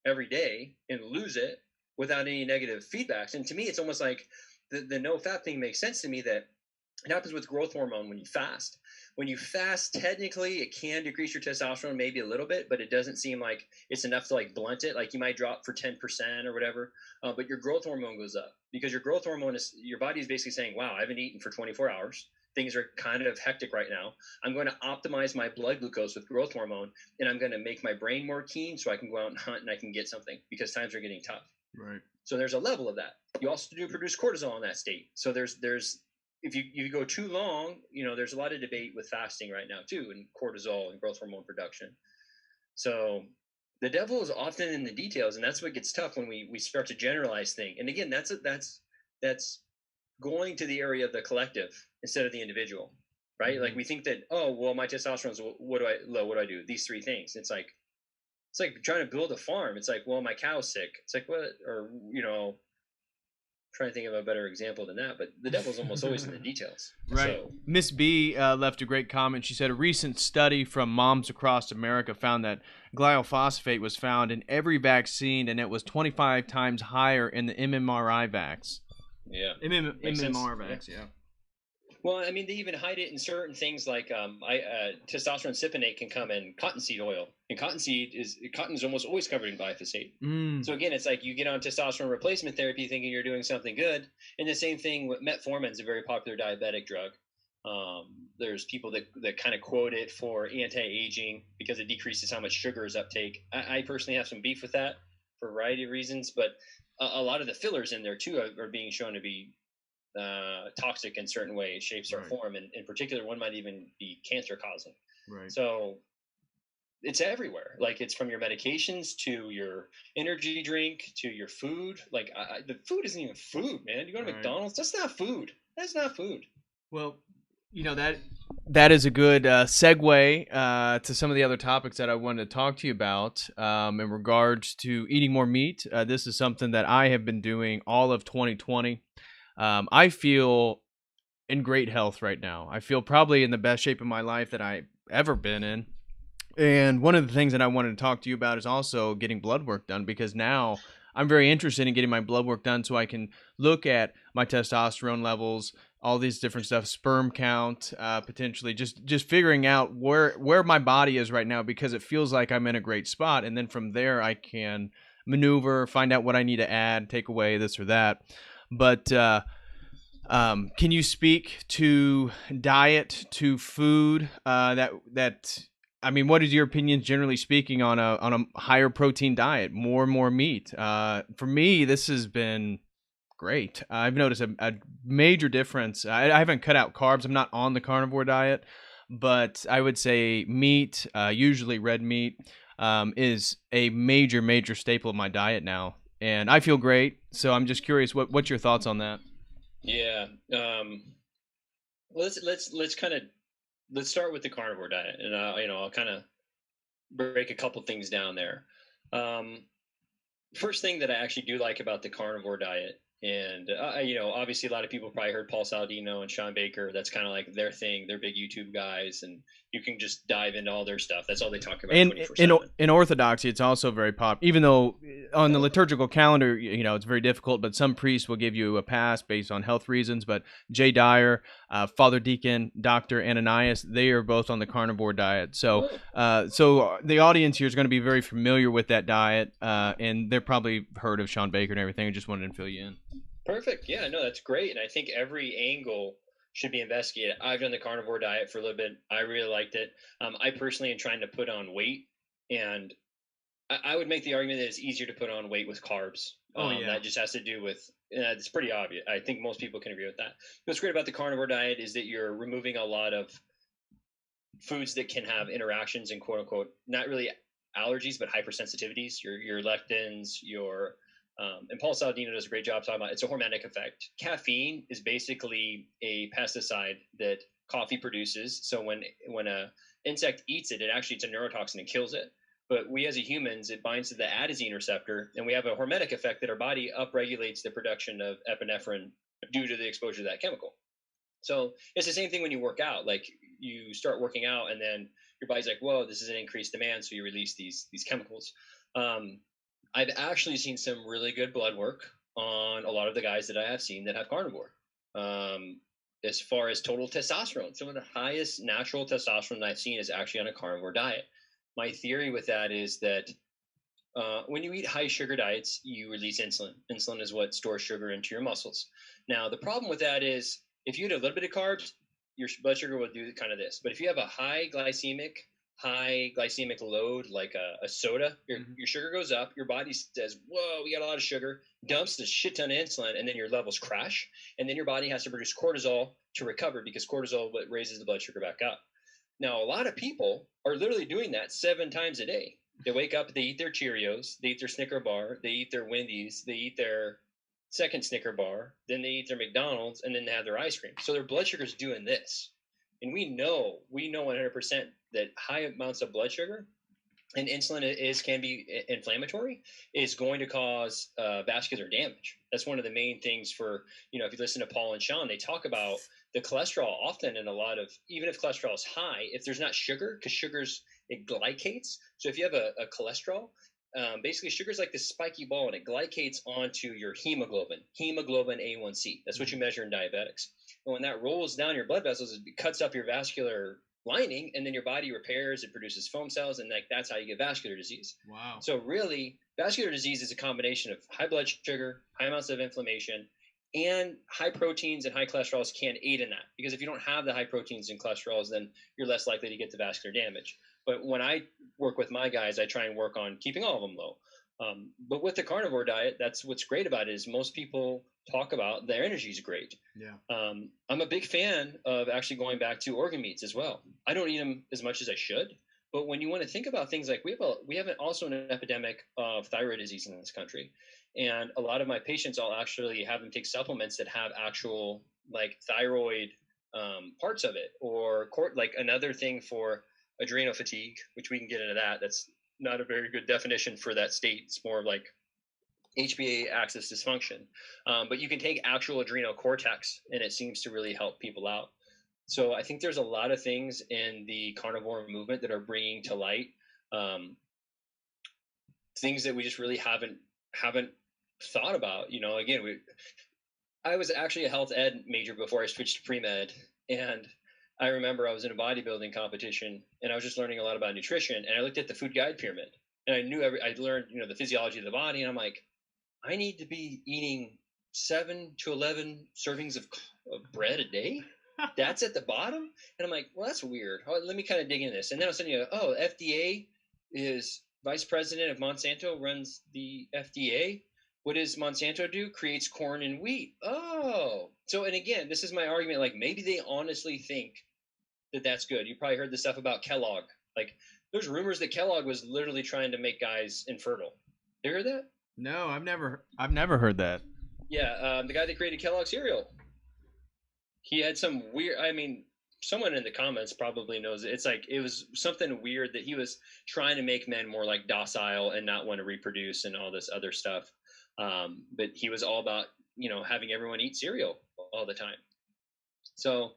every day and lose it without any negative feedbacks. And to me, it's almost like the no fat thing makes sense to me, that it happens with growth hormone when you fast. When you fast, technically, it can decrease your testosterone maybe a little bit, but it doesn't seem like it's enough to like blunt it. Like you might drop for 10% or whatever, but your growth hormone goes up because your growth hormone your body is basically saying, wow, I haven't eaten for 24 hours. Things are kind of hectic right now. I'm going to optimize my blood glucose with growth hormone, and I'm going to make my brain more keen so I can go out and hunt and I can get something because times are getting tough. Right. So there's a level of that. You also do produce cortisol in that state. So there's if you go too long, there's a lot of debate with fasting right now too, and cortisol and growth hormone production. So the devil is often in the details, and that's what gets tough when we start to generalize things. And again, that's going to the area of the collective instead of the individual, right? Mm-hmm. Like we think that, oh, well, my testosterone's what do I do? These three things. It's like trying to build a farm. It's like, well, my cow's sick. It's like, what? Or trying to think of a better example than that, but the devil's almost always in the details. Right. So. Miss B left a great comment. She said a recent study from Moms Across America found that gliophosphate was found in every vaccine, and it was 25 times higher in the MMRI vax. Yeah. MMR vax, yeah. Well, I mean, they even hide it in certain things like testosterone cypionate can come in cottonseed oil, and cotton is almost always covered in glyphosate. So again, it's like you get on testosterone replacement therapy thinking you're doing something good, and the same thing with metformin is a very popular diabetic drug. There's people that kind of quote it for anti-aging because it decreases how much sugar is uptake. I personally have some beef with that for a variety of reasons, but a lot of the fillers in there too are being shown to be toxic in certain ways, shapes, or form, and in particular, one might even be cancer causing. Right. So it's everywhere. Like it's from your medications to your energy drink to your food. Like the food isn't even food, man. You go to Right. McDonald's, that's not food. That's not food. Well, that is a good segue to some of the other topics that I wanted to talk to you about in regards to eating more meat. This is something that I have been doing all of 2020. I feel in great health right now. I feel probably in the best shape of my life that I've ever been in. And one of the things that I wanted to talk to you about is also getting blood work done, because now I'm very interested in getting my blood work done so I can look at my testosterone levels, all these different stuff, sperm count, potentially just figuring out where my body is right now, because it feels like I'm in a great spot. And then from there, I can maneuver, find out what I need to add, take away this or that. But can you speak to diet, to food, that I mean, what is your opinion, generally speaking, on a higher protein diet, more and more meat? For me, this has been great. I've noticed a major difference. I haven't cut out carbs. I'm not on the carnivore diet, but I would say meat, usually red meat, is a major staple of my diet now, and I feel great. So I'm just curious, what's your thoughts on that? Yeah. Well, let's kind of let's start with the carnivore diet, and I'll kind of break a couple things down there. Um, First thing that I actually do like about the carnivore diet, and obviously a lot of people probably heard Paul Saladino and Sean Baker. That's kind of like their thing. They're big YouTube guys, and you can just dive into all their stuff. That's all they talk about And 24/7. in orthodoxy, it's also very popular. Even though on the liturgical calendar, it's very difficult, but some priests will give you a pass based on health reasons. But Jay Dyer, Father Deacon, Dr. Ananias, they are both on the carnivore diet. So, so the audience here is going to be very familiar with that diet, and they're probably heard of Sean Baker and everything. I just wanted to fill you in. Perfect. Yeah, no, that's great. And I think every angle should be investigated. I've done the carnivore diet for a little bit. I really liked it. I personally am trying to put on weight, and I would make the argument that it's easier to put on weight with carbs. Oh yeah. That just has to do with, it's pretty obvious. I think most people can agree with that. What's great about the carnivore diet is that you're removing a lot of foods that can have interactions and quote unquote, not really allergies, but hypersensitivities, your lectins, your and Paul Saladino does a great job talking about it's a hormetic effect. Caffeine is basically a pesticide that coffee produces. So when a insect eats it, it's a neurotoxin and kills it. But we as humans, it binds to the adenosine receptor, and we have a hormetic effect that our body upregulates the production of epinephrine due to the exposure to that chemical. So it's the same thing when you work out. Like you start working out, and then your body's like, "Whoa, this is an increased demand," so you release these chemicals. I've actually seen some really good blood work on a lot of the guys that I have seen that have carnivore. As far as total testosterone, some of the highest natural testosterone I've seen is actually on a carnivore diet. My theory with that is that when you eat high sugar diets, you release insulin. Insulin is what stores sugar into your muscles. Now, the problem with that is if you eat a little bit of carbs, your blood sugar will do kind of this. But if you have a high glycemic load, like a soda, your sugar goes up. Your body says, "Whoa, we got a lot of sugar," dumps this shit ton of insulin, and then your levels crash. And then your body has to produce cortisol to recover, because cortisol raises the blood sugar back up. Now, a lot of people are literally doing that 7 times a day. They wake up, they eat their Cheerios, they eat their Snicker bar, they eat their Wendy's, they eat their second Snicker bar, then they eat their McDonald's, and then they have their ice cream. So their blood sugar is doing this. And we know 100% that high amounts of blood sugar, and insulin can be inflammatory, is going to cause vascular damage. That's one of the main things for, if you listen to Paul and Sean, they talk about the cholesterol often in a lot of, even if cholesterol is high, if there's not sugar, because it glycates. So if you have a cholesterol, basically sugar is like this spiky ball, and it glycates onto your hemoglobin A1C. That's what you measure in diabetics. And when that rolls down your blood vessels, it cuts up your vascular lining, and then your body repairs, it produces foam cells, and that's how you get vascular disease. Wow. So really, vascular disease is a combination of high blood sugar, high amounts of inflammation, and high proteins and high cholesterols can aid in that. Because if you don't have the high proteins and cholesterols, then you're less likely to get the vascular damage. But when I work with my guys, I try and work on keeping all of them low. But with the carnivore diet, that's what's great about it is most people talk about their energy is great. Yeah. I'm a big fan of actually going back to organ meats as well. I don't eat them as much as I should, but when you want to think about things like we have also an epidemic of thyroid disease in this country, and a lot of my patients, I'll actually have them take supplements that have actual like thyroid parts of it, or like another thing for adrenal fatigue, which we can get into that. That's not a very good definition for that state. It's more like HPA axis dysfunction. But you can take actual adrenal cortex, and it seems to really help people out. So I think there's a lot of things in the carnivore movement that are bringing to light things that we just really haven't thought about. Again, I was actually a health ed major before I switched to pre-med, and I remember I was in a bodybuilding competition, and I was just learning a lot about nutrition, and I looked at the food guide pyramid, and I learned the physiology of the body, and I'm like, I need to be eating 7 to 11 servings of bread a day. That's at the bottom, and I'm like, well, that's weird. Let me kind of dig into this, and then I was saying, FDA is vice president of Monsanto, runs the FDA. What does Monsanto do? Creates corn and wheat. Oh, so, and again, this is my argument. Like, maybe they honestly think that that's good. You probably heard the stuff about Kellogg. Like, there's rumors that Kellogg was literally trying to make guys infertile. You heard that? No, I've never heard that. Yeah, the guy that created Kellogg cereal. He had some weird. I mean, someone in the comments probably knows it. It's like it was something weird that he was trying to make men more like docile and not want to reproduce and all this other stuff. But he was all about having everyone eat cereal all the time. So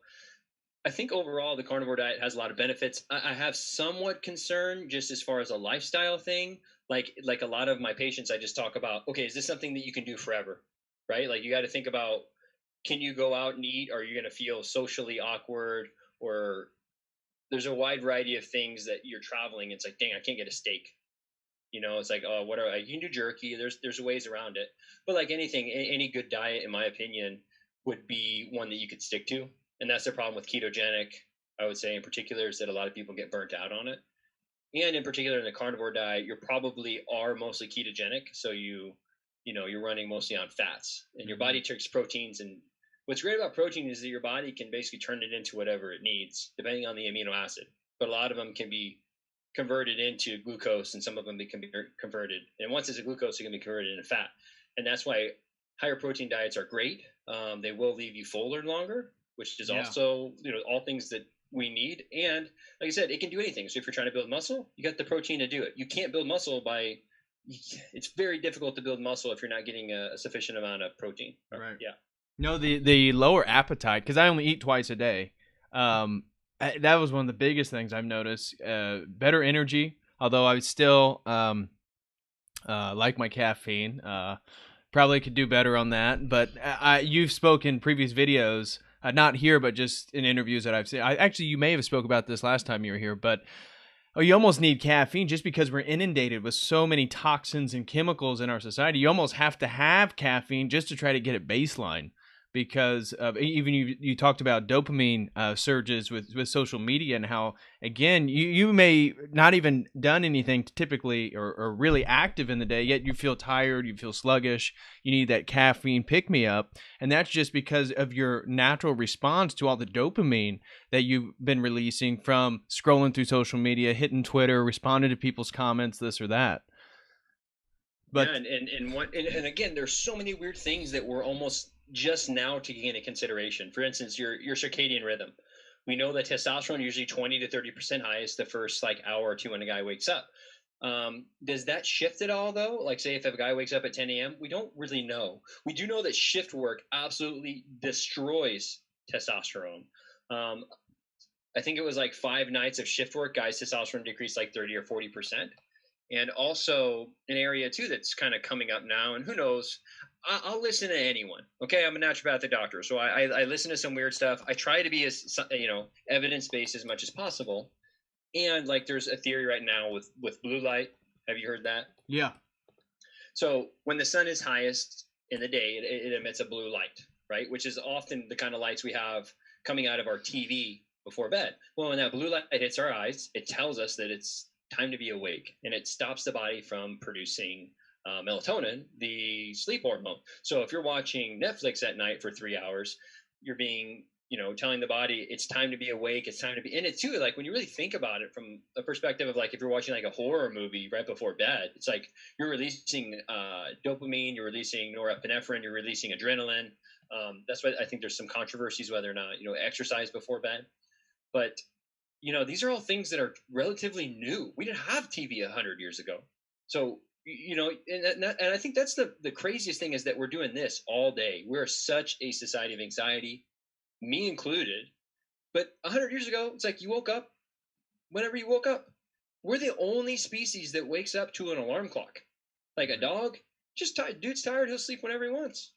I think overall the carnivore diet has a lot of benefits. I have somewhat concern just as far as a lifestyle thing. Like a lot of my patients, I just talk about, okay, is this something that you can do forever? Right? Like you got to think about, can you go out and eat? Or are you going to feel socially awkward? Or there's a wide variety of things that you're traveling. It's like, dang, I can't get a steak. It's like, oh, you can do jerky. There's ways around it. But like anything, any good diet, in my opinion, would be one that you could stick to. And that's the problem with ketogenic, I would say in particular, is that a lot of people get burnt out on it. And in particular in the carnivore diet, you probably are mostly ketogenic. So you're running mostly on fats, and your body takes proteins. And what's great about protein is that your body can basically turn it into whatever it needs, depending on the amino acid. But a lot of them can be converted into glucose, and some of them can be converted. And once it's a glucose, it can be converted into fat. And that's why higher protein diets are great. They will leave you fuller longer, which is also, all things that we need. And like I said, it can do anything. So if you're trying to build muscle, you got the protein to do it. You can't build muscle it's very difficult to build muscle if you're not getting a sufficient amount of protein. Right. Yeah. No, the lower appetite, because I only eat twice a day. That was one of the biggest things I've noticed. Better energy, although I still like my caffeine. Probably could do better on that. But you've spoken in previous videos, not here, but just in interviews that I've seen. Actually, you may have spoke about this last time you were here, but you almost need caffeine just because we're inundated with so many toxins and chemicals in our society. You almost have to have caffeine just to try to get it baseline. Because of even you talked about dopamine surges with social media, and how, again, you may not even done anything typically or really active in the day, yet you feel tired, you feel sluggish, you need that caffeine pick-me-up, and that's just because of your natural response to all the dopamine that you've been releasing from scrolling through social media, hitting Twitter, responding to people's comments, this or that. But and again, there's so many weird things that we're almost just now taking into consideration. For instance, your circadian rhythm. We know that testosterone usually 20 to 30% highest the first like hour or two when a guy wakes up. Does that shift at all though? Like say if a guy wakes up at 10 a.m., we don't really know. We do know that shift work absolutely destroys testosterone. I think it was like 5 nights of shift work, guys' testosterone decreased like 30 or 40%. And also an area too that's kind of coming up now, and who knows, I'll listen to anyone. Okay, I'm a naturopathic doctor, so I listen to some weird stuff. I try to be as evidence-based as much as possible. And like there's a theory right now with blue light. Have you heard that? Yeah. So when the sun is highest in the day, it emits a blue light, right? Which is often the kind of lights we have coming out of our TV before bed. Well, when that blue light hits our eyes, it tells us that it's time to be awake, and it stops the body from producing melatonin, the sleep hormone. So if you're watching Netflix at night for 3 hours, you're being, telling the body it's time to be awake. It's time to be in it too. Like when you really think about it from a perspective of like, if you're watching like a horror movie right before bed, it's like you're releasing dopamine, you're releasing norepinephrine, you're releasing adrenaline. That's why I think there's some controversies whether or not, exercise before bed. But, these are all things that are relatively new. We didn't have TV 100 years ago. So, and I think that's the craziest thing is that we're doing this all day. We're such a society of anxiety, me included. But 100 years ago, it's like you woke up whenever you woke up. We're the only species that wakes up to an alarm clock. Like a dog, just tired. Dude's tired. He'll sleep whenever he wants.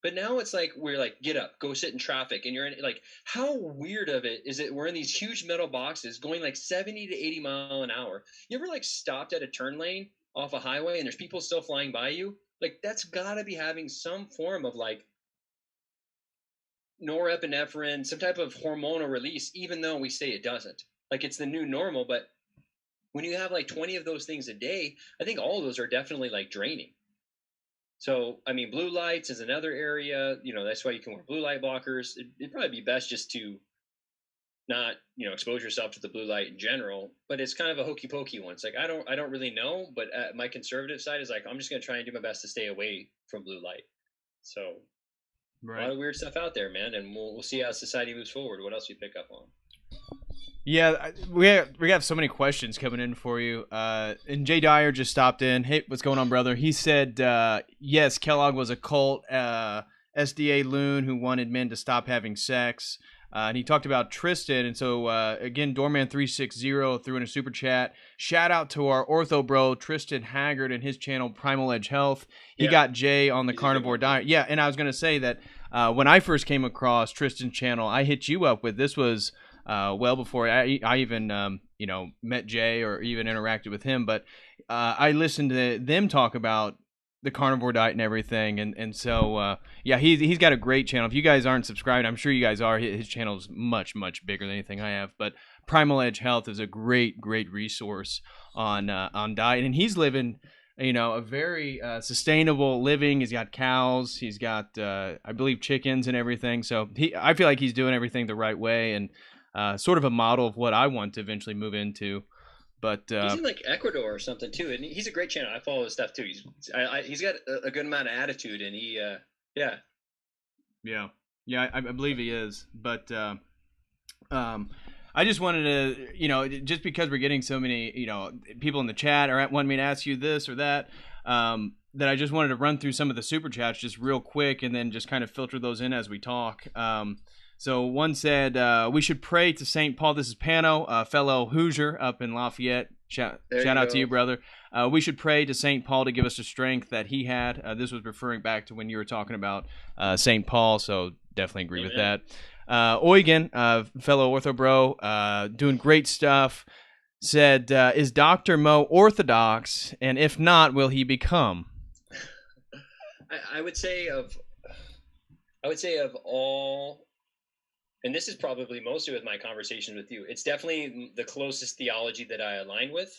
But now it's like we're like, get up, go sit in traffic, and you're in like, how weird of it is it? We're in these huge metal boxes going like 70 to 80 mile an hour. You ever like stopped at a turn lane off a highway and there's people still flying by you? Like that's got to be having some form of like norepinephrine, some type of hormonal release, even though we say it doesn't. Like it's the new normal, but when you have like 20 of those things a day, I think all of those are definitely like draining. So, I mean, blue lights is another area, that's why you can wear blue light blockers. It'd probably be best just to not, expose yourself to the blue light in general, but it's kind of a hokey pokey one. It's like, I don't really know, but my conservative side is like, I'm just going to try and do my best to stay away from blue light. So right. A lot of weird stuff out there, man. And we'll see how society moves forward. What else you pick up on? Yeah, we have so many questions coming in for you. And Jay Dyer just stopped in. Hey, what's going on, brother? He said, yes, Kellogg was a cult SDA loon who wanted men to stop having sex. And he talked about Tristan. And so, again, Doorman360 threw in a super chat. Shout out to our ortho bro, Tristan Haggard, and his channel, Primal Edge Health. He got Jay on the carnivore diet. Yeah, and I was going to say that when I first came across Tristan's channel, I hit you up with this was well before I even met Jay or even interacted with him, but I listened to them talk about the carnivore diet and everything, and so yeah, he's got a great channel. If you guys aren't subscribed, I'm sure you guys are. His channel is much bigger than anything I have, but Primal Edge Health is a great resource on diet, and he's living a very sustainable living. He's got cows, he's got I believe chickens and everything, so I feel like he's doing everything the right way, and sort of a model of what I want to eventually move into. But he's in like Ecuador or something too, and he's a great channel. I follow his stuff too. He's got a good amount of attitude, and yeah, I believe he is. But I just wanted to, just because we're getting so many, people in the chat or wanting me to ask you this or that, that I just wanted to run through some of the super chats just real quick, and then just kind of filter those in as we talk. So one said, we should pray to St. Paul. This is Pano, fellow Hoosier up in Lafayette. Shout out to you, brother. We should pray to St. Paul to give us the strength that he had. This was referring back to when you were talking about St. Paul, so definitely agree with that. Eugen, fellow ortho bro, doing great stuff, said, is Dr. Mo orthodox? And if not, will he become? I would say of all... And this is probably mostly with my conversation with you. It's definitely the closest theology that I align with.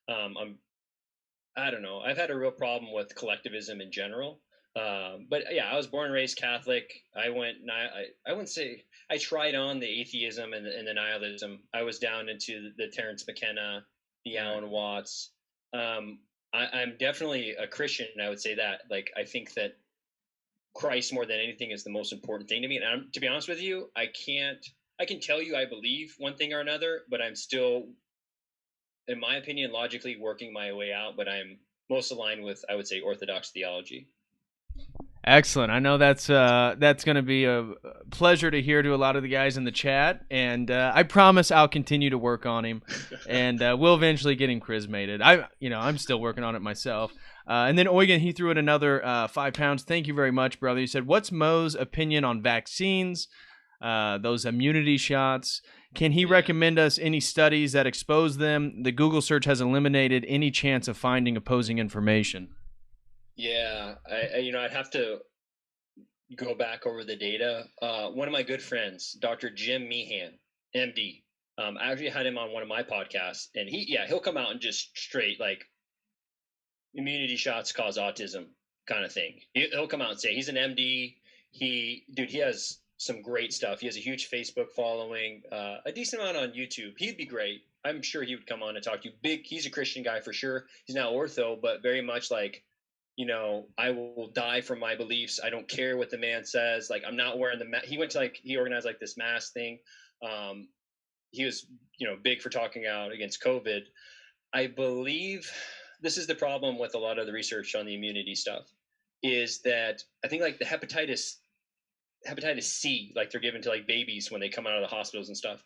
I don't know. I've had a real problem with collectivism in general. But yeah, I was born and raised Catholic. I wouldn't say I tried on the atheism and the nihilism. I was down into the Terence McKenna, the Alan Watts. I'm definitely a Christian, and I would say that. Like, I think that Christ more than anything is the most important thing to me. And to be honest with you, I can tell you I believe one thing or another, but I'm still, in my opinion, logically working my way out. But I'm most aligned with, I would say, orthodox theology. Excellent. I know that's going to be a pleasure to hear to a lot of the guys in the chat, and I promise I'll continue to work on him, and we'll eventually get him charismated. I'm still working on it myself. And then Eugen, he threw in another 5 pounds. Thank you very much, brother. He said, what's Mo's opinion on vaccines, those immunity shots? Can he recommend us any studies that expose them? The Google search has eliminated any chance of finding opposing information. Yeah, I'd have to go back over the data. One of my good friends, Dr. Jim Meehan, MD, I actually had him on one of my podcasts, and he'll come out and just straight like immunity shots cause autism kind of thing. He'll come out and say he's an MD. He has some great stuff. He has a huge Facebook following, a decent amount on YouTube. He'd be great. I'm sure he would come on and talk to you. He's a Christian guy for sure. He's now ortho, but very much like, I will die for my beliefs. I don't care what the man says. Like, I'm not wearing the mask. He went to he organized like this mask thing. He was, big for talking out against COVID. I believe this is the problem with a lot of the research on the immunity stuff, is that I think like the hepatitis C, like they're given to like babies when they come out of the hospitals and stuff.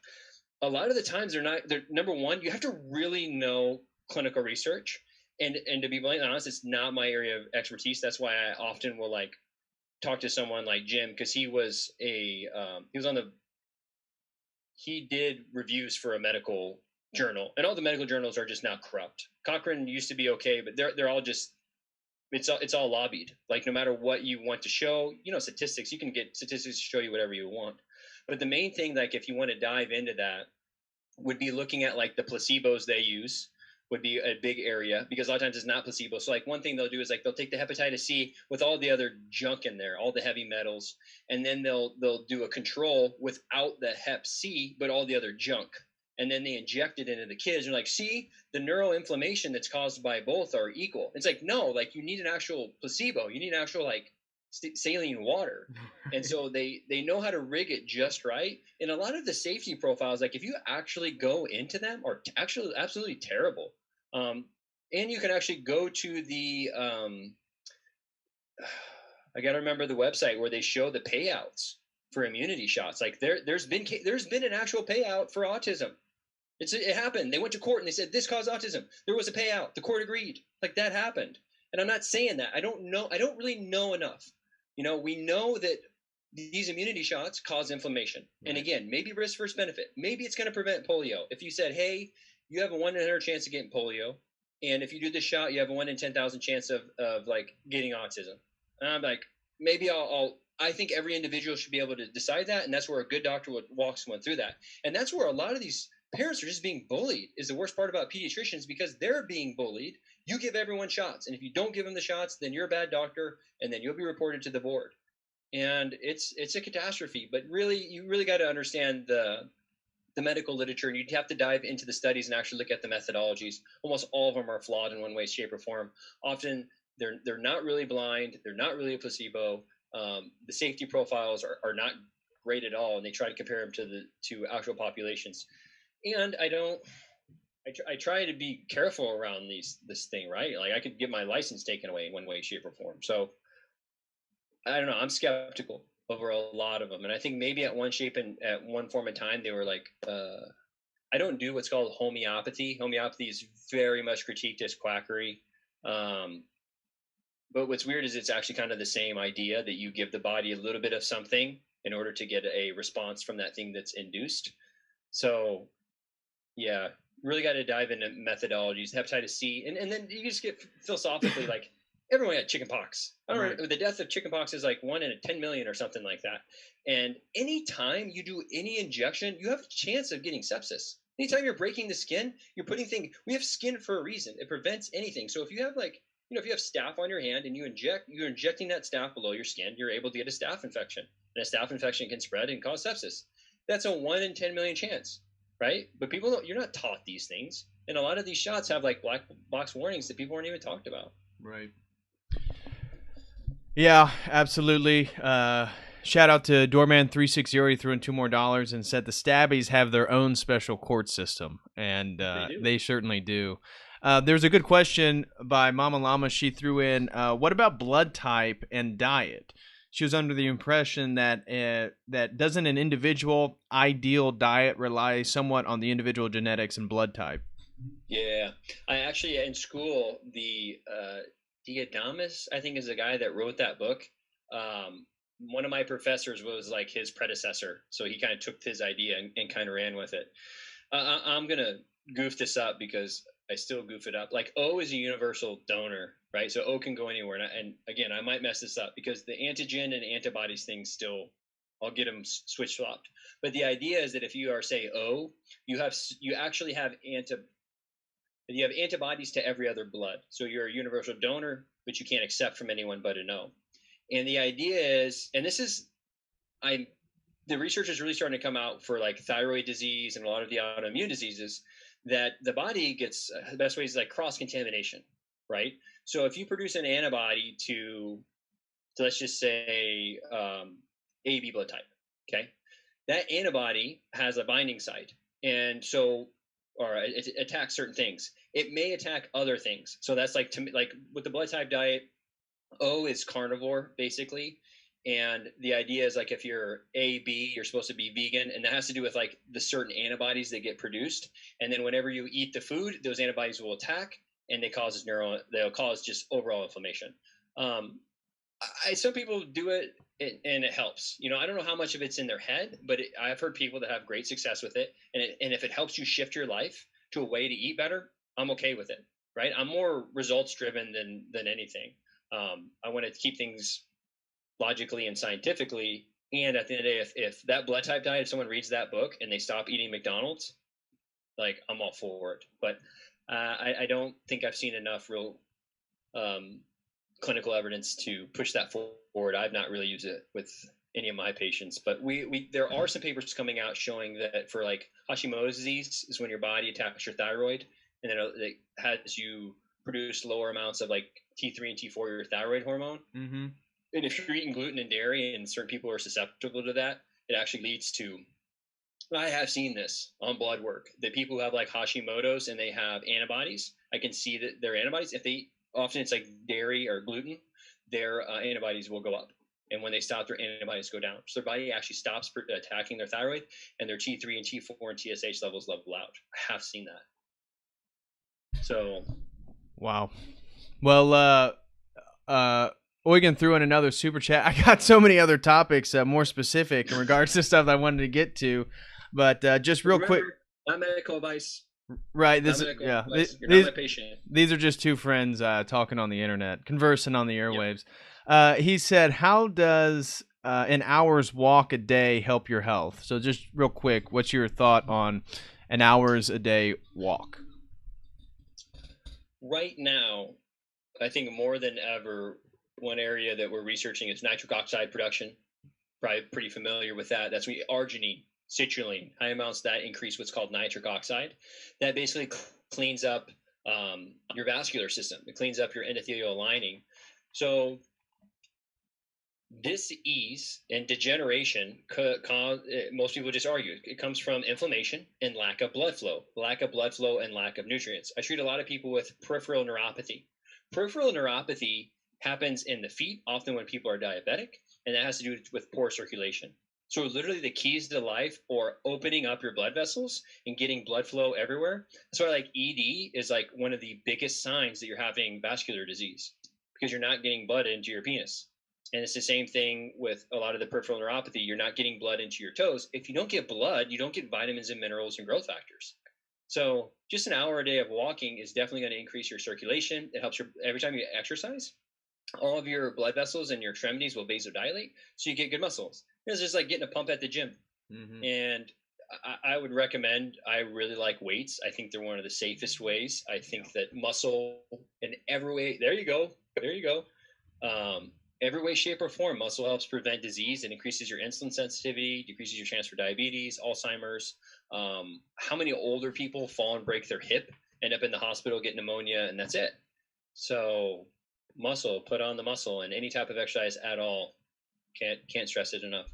A lot of the times they're number one, you have to really know clinical research. And to be bluntly honest, it's not my area of expertise. That's why I often will like talk to someone like Jim, because he did reviews for a medical journal, and all the medical journals are just now corrupt. Cochrane used to be okay, but they're all just, it's all lobbied. Like, no matter what you want to show, statistics, you can get statistics to show you whatever you want. But the main thing, like if you want to dive into that, would be looking at like the placebos they use would be a big area, because a lot of times it's not placebo. So like one thing they'll do is like they'll take the hepatitis C with all the other junk in there, all the heavy metals, and then they'll do a control without the hep C but all the other junk, and then they inject it into the kids. And like, see, the neuroinflammation that's caused by both are equal. It's like, no, like you need an actual placebo. You need an actual like saline water. And so they know how to rig it just right. And a lot of the safety profiles, like if you actually go into them, are actually absolutely terrible. And you can actually go to the I got to remember the website where they show the payouts for immunity shots. Like there's been an actual payout for autism. It happened. They went to court and they said this caused autism. There was a payout. The court agreed. Like, that happened. And I'm not saying that. I don't really know enough. We know that these immunity shots cause inflammation. Right. And again, maybe risk versus benefit. Maybe it's going to prevent polio. If you said, hey, you have a 1 in 100 chance of getting polio, and if you do this shot, you have a 1 in 10,000 chance of like getting autism. And I'm like, maybe I think every individual should be able to decide that, and that's where a good doctor would walk someone through that. And that's where a lot of these parents are just being bullied, is the worst part about pediatricians, because they're being bullied. You give everyone shots, and if you don't give them the shots, then you're a bad doctor, and then you'll be reported to the board. And it's a catastrophe. But really, you really got to understand the medical literature, and you'd have to dive into the studies and actually look at the methodologies. Almost all of them are flawed in one way, shape, or form. Often they're not really blind. They're not really a placebo. The safety profiles are not great at all, and they try to compare them to actual populations. And I try to be careful around this thing, right? Like, I could get my license taken away in one way, shape, or form. So I don't know. I'm skeptical over a lot of them. And I think maybe at one form of time, they were like, I don't do what's called homeopathy. Homeopathy is very much critiqued as quackery. But what's weird is it's actually kind of the same idea, that you give the body a little bit of something in order to get a response from that thing that's induced. So yeah, really got to dive into methodologies, hepatitis C, and then you just get philosophically like, everyone got chickenpox. I don't know, the death of chickenpox is like 1 in 10 million or something like that. And anytime you do any injection, you have a chance of getting sepsis. Anytime you're breaking the skin, you're putting things. We have skin for a reason. It prevents anything. So if you have if you have staph on your hand and you're injecting that staph below your skin, you're able to get a staph infection. And a staph infection can spread and cause sepsis. That's a 1 in 10 million chance, right? But you're not taught these things. And a lot of these shots have like black box warnings that people aren't even talked about. Right. Yeah, absolutely. Shout out to Doorman360. He threw in $2 more and said the Stabbies have their own special court system, and they certainly do. There's a good question by Mama Llama. She threw in, what about blood type and diet? She was under the impression that doesn't an individual ideal diet rely somewhat on the individual genetics and blood type? Yeah, I actually, in school, the Diadamus, I think, is the guy that wrote that book. One of my professors was like his predecessor, so he kind of took his idea and kind of ran with it. I'm gonna goof this up because I still goof it up. Like, O is a universal donor, right? So O can go anywhere. And again, I might mess this up because the antigen and antibodies things still, I'll get them switch swapped. But the idea is that if you are, say, O, you actually have You have antibodies to every other blood. So you're a universal donor, but you can't accept from anyone but a no. And the idea is, and this is, the research is really starting to come out for like thyroid disease and a lot of the autoimmune diseases, that the body gets, the best way is like cross contamination, right? So if you produce an antibody to let's just say AB blood type, okay, that antibody has a binding site, and so, or it attacks certain things. It may attack other things. So that's like, to me, like with the blood type diet, O is carnivore basically. And the idea is like if you're AB, you're supposed to be vegan, and that has to do with like the certain antibodies that get produced. And then whenever you eat the food, those antibodies will attack, and they'll cause just overall inflammation. Some people do it, and it helps. I don't know how much of it's in their head, but I've heard people that have great success with it. And if it helps you shift your life to a way to eat better, I'm okay with it, right? I'm more results driven than anything. I want to keep things logically and scientifically. And at the end of the day, if that blood type diet, if someone reads that book and they stop eating McDonald's, like, I'm all for it. But I don't think I've seen enough real clinical evidence to push that forward. I've not really used it with any of my patients, but there are some papers coming out showing that for like Hashimoto's disease is when your body attacks your thyroid, and then it has you produce lower amounts of like T3 and T4, your thyroid hormone. Mm-hmm. And if you're eating gluten and dairy, and certain people are susceptible to that, it actually leads to, I have seen this on blood work, that people who have like Hashimoto's and they have antibodies, I can see that their antibodies, if they, often it's like dairy or gluten, their antibodies will go up. And when they stop, their antibodies go down. So their body actually stops attacking their thyroid, and their T3 and T4 and TSH levels level out. I have seen that. So. Wow. Well, Eugen threw in another super chat. I got so many other topics, more specific in regards to stuff I wanted to get to, but just real quick. Not medical advice. Right. You're not my patient. These are just two friends talking on the internet, conversing on the airwaves. Yep. He said, "How does an hour's walk a day help your health?" So, just real quick, what's your thought on an hours a day walk? Right now, I think more than ever, one area that we're researching is nitric oxide production. Probably pretty familiar with that. That's arginine, citrulline, high amounts that increase what's called nitric oxide. That basically cleans up your vascular system. It cleans up your endothelial lining. So disease and degeneration, most people just argue, it comes from inflammation and lack of blood flow and lack of nutrients. I treat a lot of people with peripheral neuropathy. Peripheral neuropathy happens in the feet, often when people are diabetic, and that has to do with poor circulation. So literally the keys to life are opening up your blood vessels and getting blood flow everywhere. That's why like ED is like one of the biggest signs that you're having vascular disease, because you're not getting blood into your penis. And it's the same thing with a lot of the peripheral neuropathy. You're not getting blood into your toes. If you don't get blood, you don't get vitamins and minerals and growth factors. So just an hour a day of walking is definitely going to increase your circulation. It helps every time you exercise, all of your blood vessels and your extremities will vasodilate, so you get good muscles. It's just like getting a pump at the gym. Mm-hmm. And I would recommend, I really like weights. I think they're one of the safest ways. I think that muscle in every way, there you go. Every way, shape, or form, muscle helps prevent disease and increases your insulin sensitivity, decreases your chance for diabetes, Alzheimer's. How many older people fall and break their hip, end up in the hospital, get pneumonia, and that's it. So muscle, put on the muscle, and any type of exercise at all. Can't stress it enough.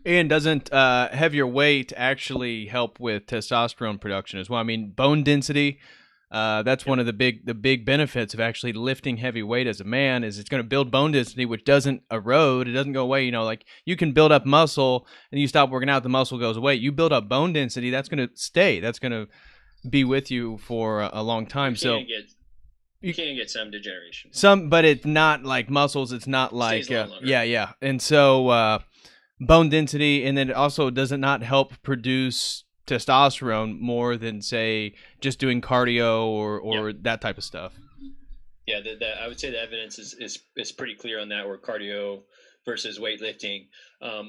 And doesn't heavier weight actually help with testosterone production as well? I mean, bone density. That's one of the big benefits of actually lifting heavy weight as a man, is it's going to build bone density, which doesn't erode. It doesn't go away. Like you can build up muscle and you stop working out, the muscle goes away. You build up bone density, that's going to stay. That's going to be with you for a long time. You can get some degeneration. But it's not like muscles. It's not like yeah. And so bone density, and then it also does not help produce testosterone more than, say, just doing cardio or that type of stuff. Yeah, I would say the evidence is pretty clear on that, where cardio versus weightlifting.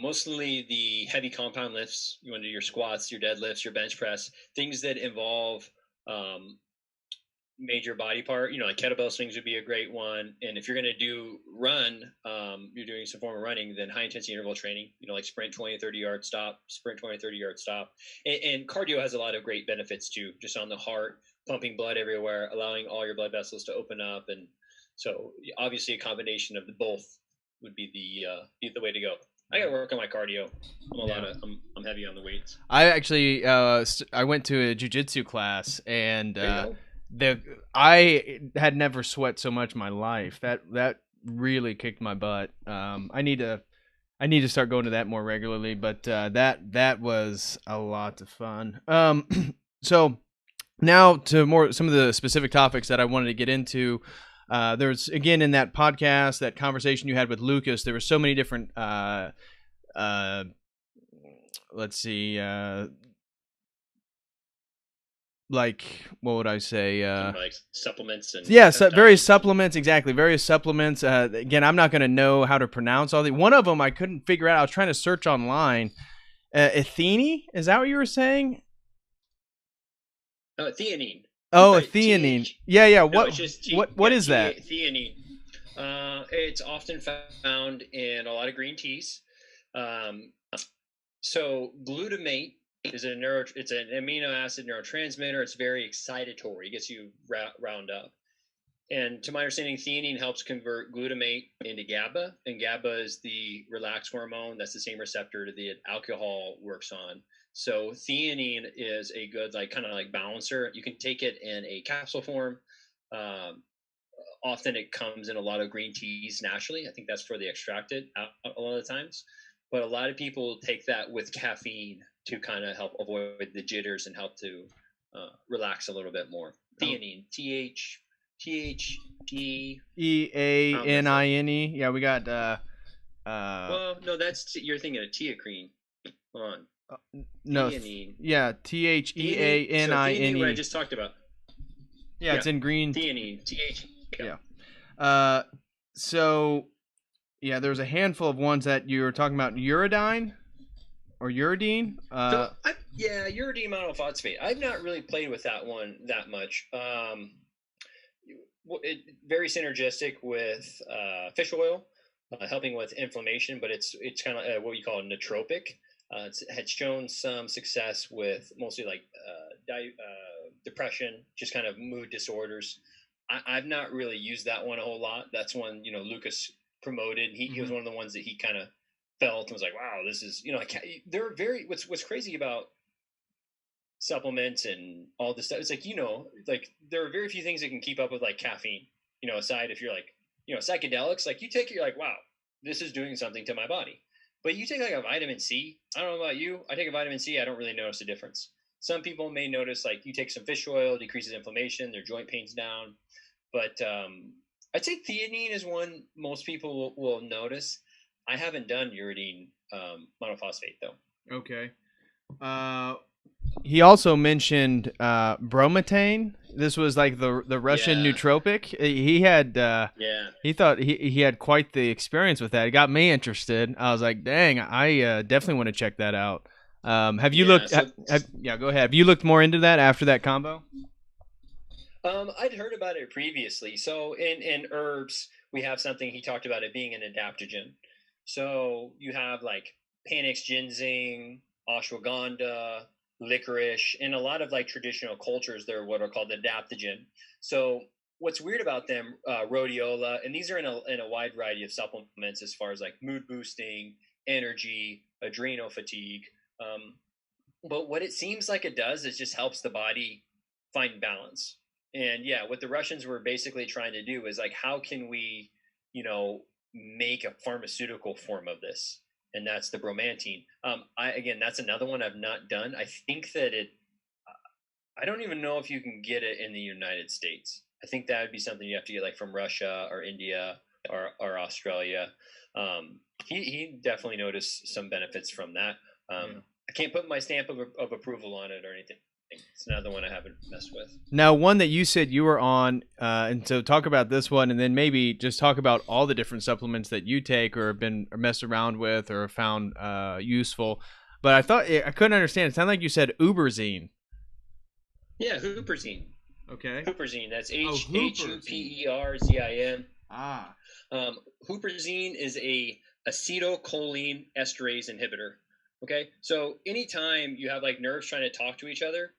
Mostly the heavy compound lifts, you want to do your squats, your deadlifts, your bench press, things that involve major body part. Like kettlebell swings would be a great one. And if you're going to do run, you're doing some form of running, then high intensity interval training, like sprint 20, 30 yard stop, sprint 20, 30 yard stop. And cardio has a lot of great benefits too, just on the heart, pumping blood everywhere, allowing all your blood vessels to open up. And so obviously a combination of the both would be the way to go. I got to work on my cardio. I'm heavy on the weights. I actually I went to a jiu-jitsu class, and I had never sweat so much in my life. That really kicked my butt. I need to start going to that more regularly, but that was a lot of fun. So now to some of the specific topics that I wanted to get into. There's, again, in that podcast, that conversation you had with Lucas, there were so many different, let's see, like, what would I say? Like supplements and various supplements, exactly, various supplements. Again, I'm not going to know how to pronounce all the. One of them I couldn't figure out. I was trying to search online. Athene, is that what you were saying? Theanine. Oh, theanine. Yeah. No, what is that? Theanine. It's often found in a lot of green teas. So glutamate is it's an amino acid neurotransmitter. It's very excitatory. It gets you round up. And to my understanding, theanine helps convert glutamate into GABA, and GABA is the relax hormone. That's the same receptor that alcohol works on. So theanine is a good kind of balancer. You can take it in a capsule form. Often it comes in a lot of green teas naturally. I think that's where they extract it a lot of the times. But a lot of people take that with caffeine to kind of help avoid the jitters and help to relax a little bit more. Theanine, Theanine. Yeah, we got. Well, no, you're thinking of teacrine. Hold on. No, theanine. Yeah, theanine. So theanine, what I just talked about. Yeah, it's in green. Theanine, Yeah. So, yeah, there's a handful of ones that you were talking about. Uridine or uridine. Uridine monophosphate. I've not really played with that one that much. Very synergistic with fish oil, helping with inflammation, but it's kind of what you call nootropic. It's had shown some success with mostly depression, just kind of mood disorders. I've not really used that one a whole lot. That's one, Lucas promoted. He was one of the ones that he kind of felt and was like, wow, this is, they're very, what's crazy about supplements and all this stuff. It's there are very few things that can keep up with caffeine, aside if you're psychedelics, you take it, you're like, wow, this is doing something to my body. But you take a vitamin C. I don't know about you. I take a vitamin C. I don't really notice a difference. Some people may notice you take some fish oil, decreases inflammation, their joint pain's down. But I'd say theanine is one most people will notice. I haven't done uridine monophosphate though. Okay. He also mentioned brometane. This was the Russian nootropic. He had he thought he had quite the experience with that. It got me interested. I was like, dang, I definitely want to check that out. Have you looked? Go ahead. Have you looked more into that after that combo? I'd heard about it previously. So in herbs, we have something he talked about it being an adaptogen. So you have Panax ginseng, ashwagandha, licorice. In a lot of traditional cultures, they're what are called adaptogen. So what's weird about them, rhodiola, and these are in a wide variety of supplements as far as mood boosting, energy, adrenal fatigue. But what it seems like it does is just helps the body find balance. And what the Russians were basically trying to do is how can we, make a pharmaceutical form of this? And that's the bromantine. That's another one I've not done. I think that I don't even know if you can get it in the United States. I think that would be something you have to get from Russia or India or Australia. He definitely noticed some benefits from that. I can't put my stamp of approval on it or anything. It's another one I haven't messed with. Now, one that you said you were on, and so talk about this one, and then maybe just talk about all the different supplements that you take or have been messed around with or found useful. But I couldn't understand. It sounded like you said Uberzine. Yeah, Huperzine. Okay. Huperzine. That's Oh, Hooper's. Huperzin. Ah. Huperzine is a acetylcholine esterase inhibitor. Okay, so anytime you have like nerves trying to talk to each other,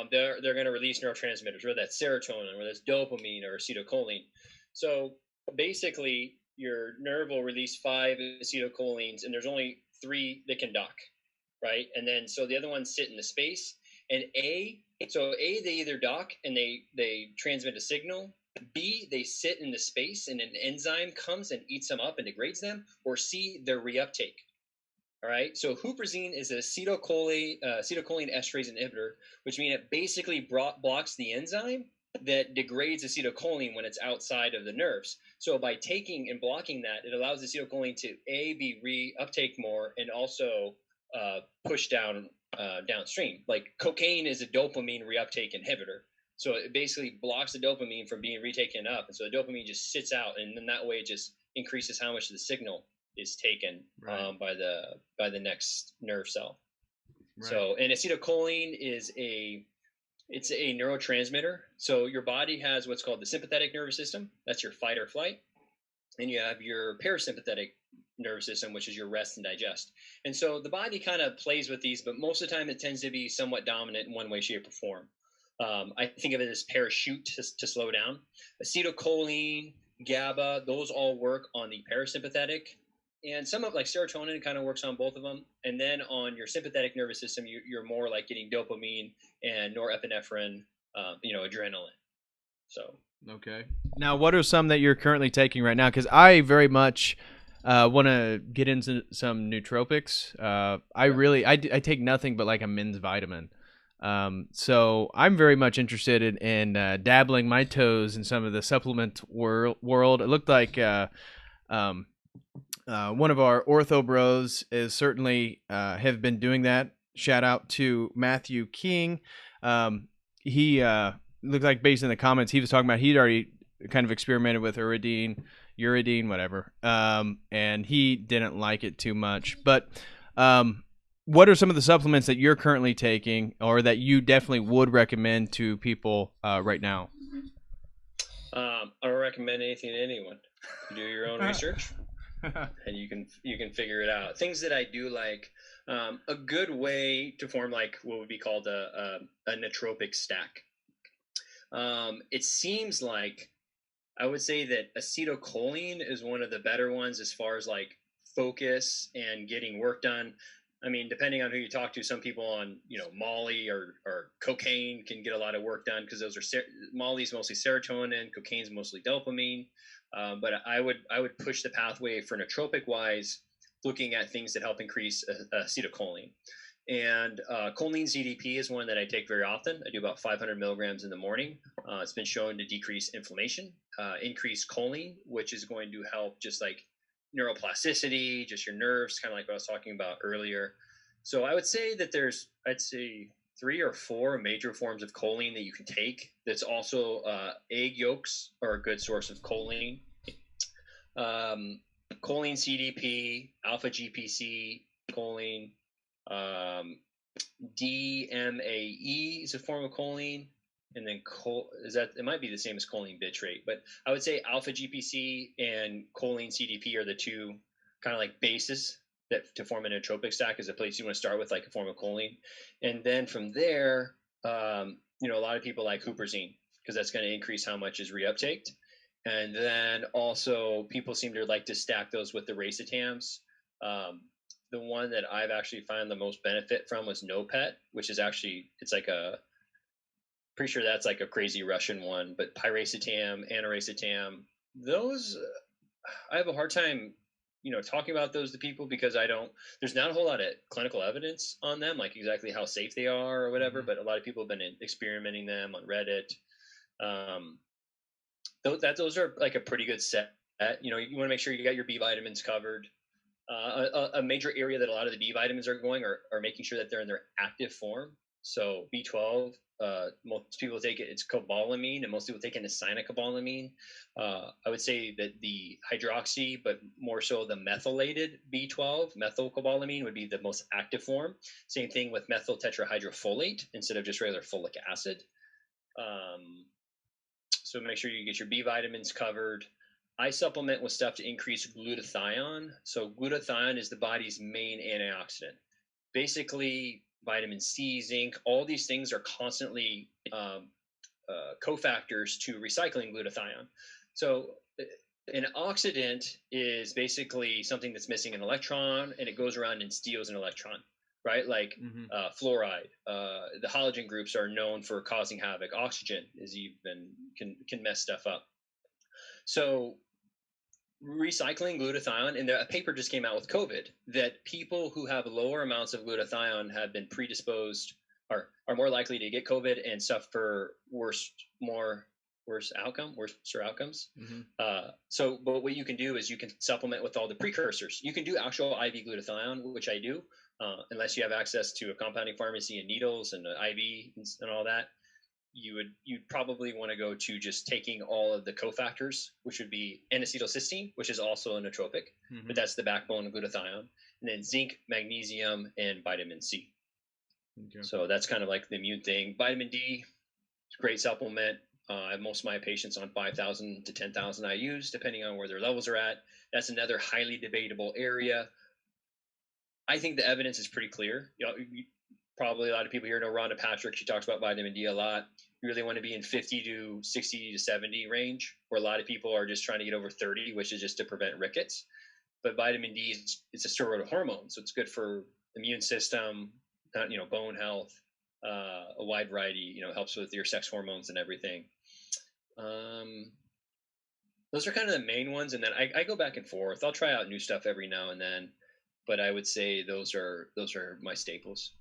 they're going to release neurotransmitters, whether that's serotonin, whether that's dopamine or acetylcholine. So basically, your nerve will release 5 acetylcholines, and there's only 3 that can dock, right? And then so the other ones sit in the space, and they either dock and they transmit a signal. B, they sit in the space and an enzyme comes and eats them up and degrades them. Or C, they're reuptake. All right. So huperzine is an acetylcholine esterase inhibitor, which means it basically blocks the enzyme that degrades acetylcholine when it's outside of the nerves. So by taking and blocking that, it allows acetylcholine to be reuptake more and also push down downstream. Like cocaine is a dopamine reuptake inhibitor. So it basically blocks the dopamine from being retaken up. And so the dopamine just sits out. And then that way it just increases how much of the signal is taken by the next nerve cell. Right. So, and acetylcholine is it's a neurotransmitter. So your body has what's called the sympathetic nervous system. That's your fight or flight. And you have your parasympathetic nervous system, which is your rest and digest. And so the body kind of plays with these, but most of the time it tends to be somewhat dominant in one way, shape, or form. I think of it as parachute to slow down. Acetylcholine, GABA, those all work on the parasympathetic. And some of like serotonin kind of works on both of them. And then on your sympathetic nervous system, you're more like getting dopamine and norepinephrine, adrenaline. So. Okay. Now, what are some that you're currently taking right now? Because I very much want to get into some nootropics. I take nothing but like a men's vitamin. So I'm very much interested in dabbling my toes in some of the supplement world. It looked like one of our ortho bros is certainly have been doing that. Shout out to Matthew King. He looked like based in the comments he was talking about he'd already kind of experimented with uridine, whatever, and he didn't like it too much. But what are some of the supplements that you're currently taking or that you definitely would recommend to people right now? I don't recommend anything to anyone. Do your own research and you can figure it out. Things that I do like, a good way to form like what would be called a nootropic stack. It seems like I would say that acetylcholine is one of the better ones as far as like focus and getting work done. I mean, depending on who you talk to, some people on, Molly or cocaine can get a lot of work done because those are Molly's mostly serotonin, cocaine's mostly dopamine. But I would push the pathway for nootropic wise, looking at things that help increase acetylcholine. And choline CDP is one that I take very often. I do about 500 milligrams in the morning. It's been shown to decrease inflammation, increase choline, which is going to help just like neuroplasticity, just your nerves, kind of like what I was talking about earlier. So I would say that I'd say 3 or 4 major forms of choline that you can take. That's also egg yolks are a good source of choline. Choline CDP, alpha GPC, choline. DMAE is a form of choline, and then it might be the same as choline bitrate, but I would say alpha GPC and choline CDP are the two kind of like bases that to form a nootropic stack is a place you want to start with, like a form of choline, and then from there, a lot of people like huperzine because that's going to increase how much is reuptaked, and then also people seem to like to stack those with the racetams. The one that I've actually found the most benefit from was NoPet, which is actually, it's like pretty sure that's like a crazy Russian one, but piracetam, aniracetam, those, I have a hard time, talking about those to people because there's not a whole lot of clinical evidence on them, like exactly how safe they are or whatever, but a lot of people have been experimenting them on Reddit. Those are like a pretty good set. You want to make sure you got your B vitamins covered. A major area that a lot of the B vitamins are going are making sure that they're in their active form. So B12, most people take it, it's cobalamin, and most people take it as cyanocobalamin. I would say that the hydroxy, but more so the methylated B12, methylcobalamin would be the most active form. Same thing with methyl tetrahydrofolate instead of just regular folic acid. So make sure you get your B vitamins covered. I supplement with stuff to increase glutathione. So glutathione is the body's main antioxidant. Basically, vitamin C, zinc, all these things are constantly cofactors to recycling glutathione. So an oxidant is basically something that's missing an electron, and it goes around and steals an electron, right? Like fluoride. The halogen groups are known for causing havoc. Oxygen is even can mess stuff up. So recycling glutathione, and a paper just came out with COVID that people who have lower amounts of glutathione have been predisposed, are more likely to get COVID and suffer worser outcomes. So, but what you can do is you can supplement with all the precursors. You can do actual IV glutathione, which I do, unless you have access to a compounding pharmacy and needles and an IV and all that. You'd probably want to go to just taking all of the cofactors, which would be N-acetylcysteine, which is also a nootropic, but that's the backbone of glutathione, and then zinc, magnesium, and vitamin C. Okay. So that's kind of like the immune thing. Vitamin D, great supplement. I have most of my patients on 5,000 to 10,000 IUs, depending on where their levels are at. That's another highly debatable area. I think the evidence is pretty clear. Probably a lot of people here know Rhonda Patrick. She talks about vitamin D a lot. You really want to be in 50 to 60 to 70 range, where a lot of people are just trying to get over 30, which is just to prevent rickets. But vitamin D, it's a steroidal hormone, so it's good for immune system, bone health, a wide variety. Helps with your sex hormones and everything. Those are kind of the main ones, and then I go back and forth. I'll try out new stuff every now and then, but I would say those are my staples.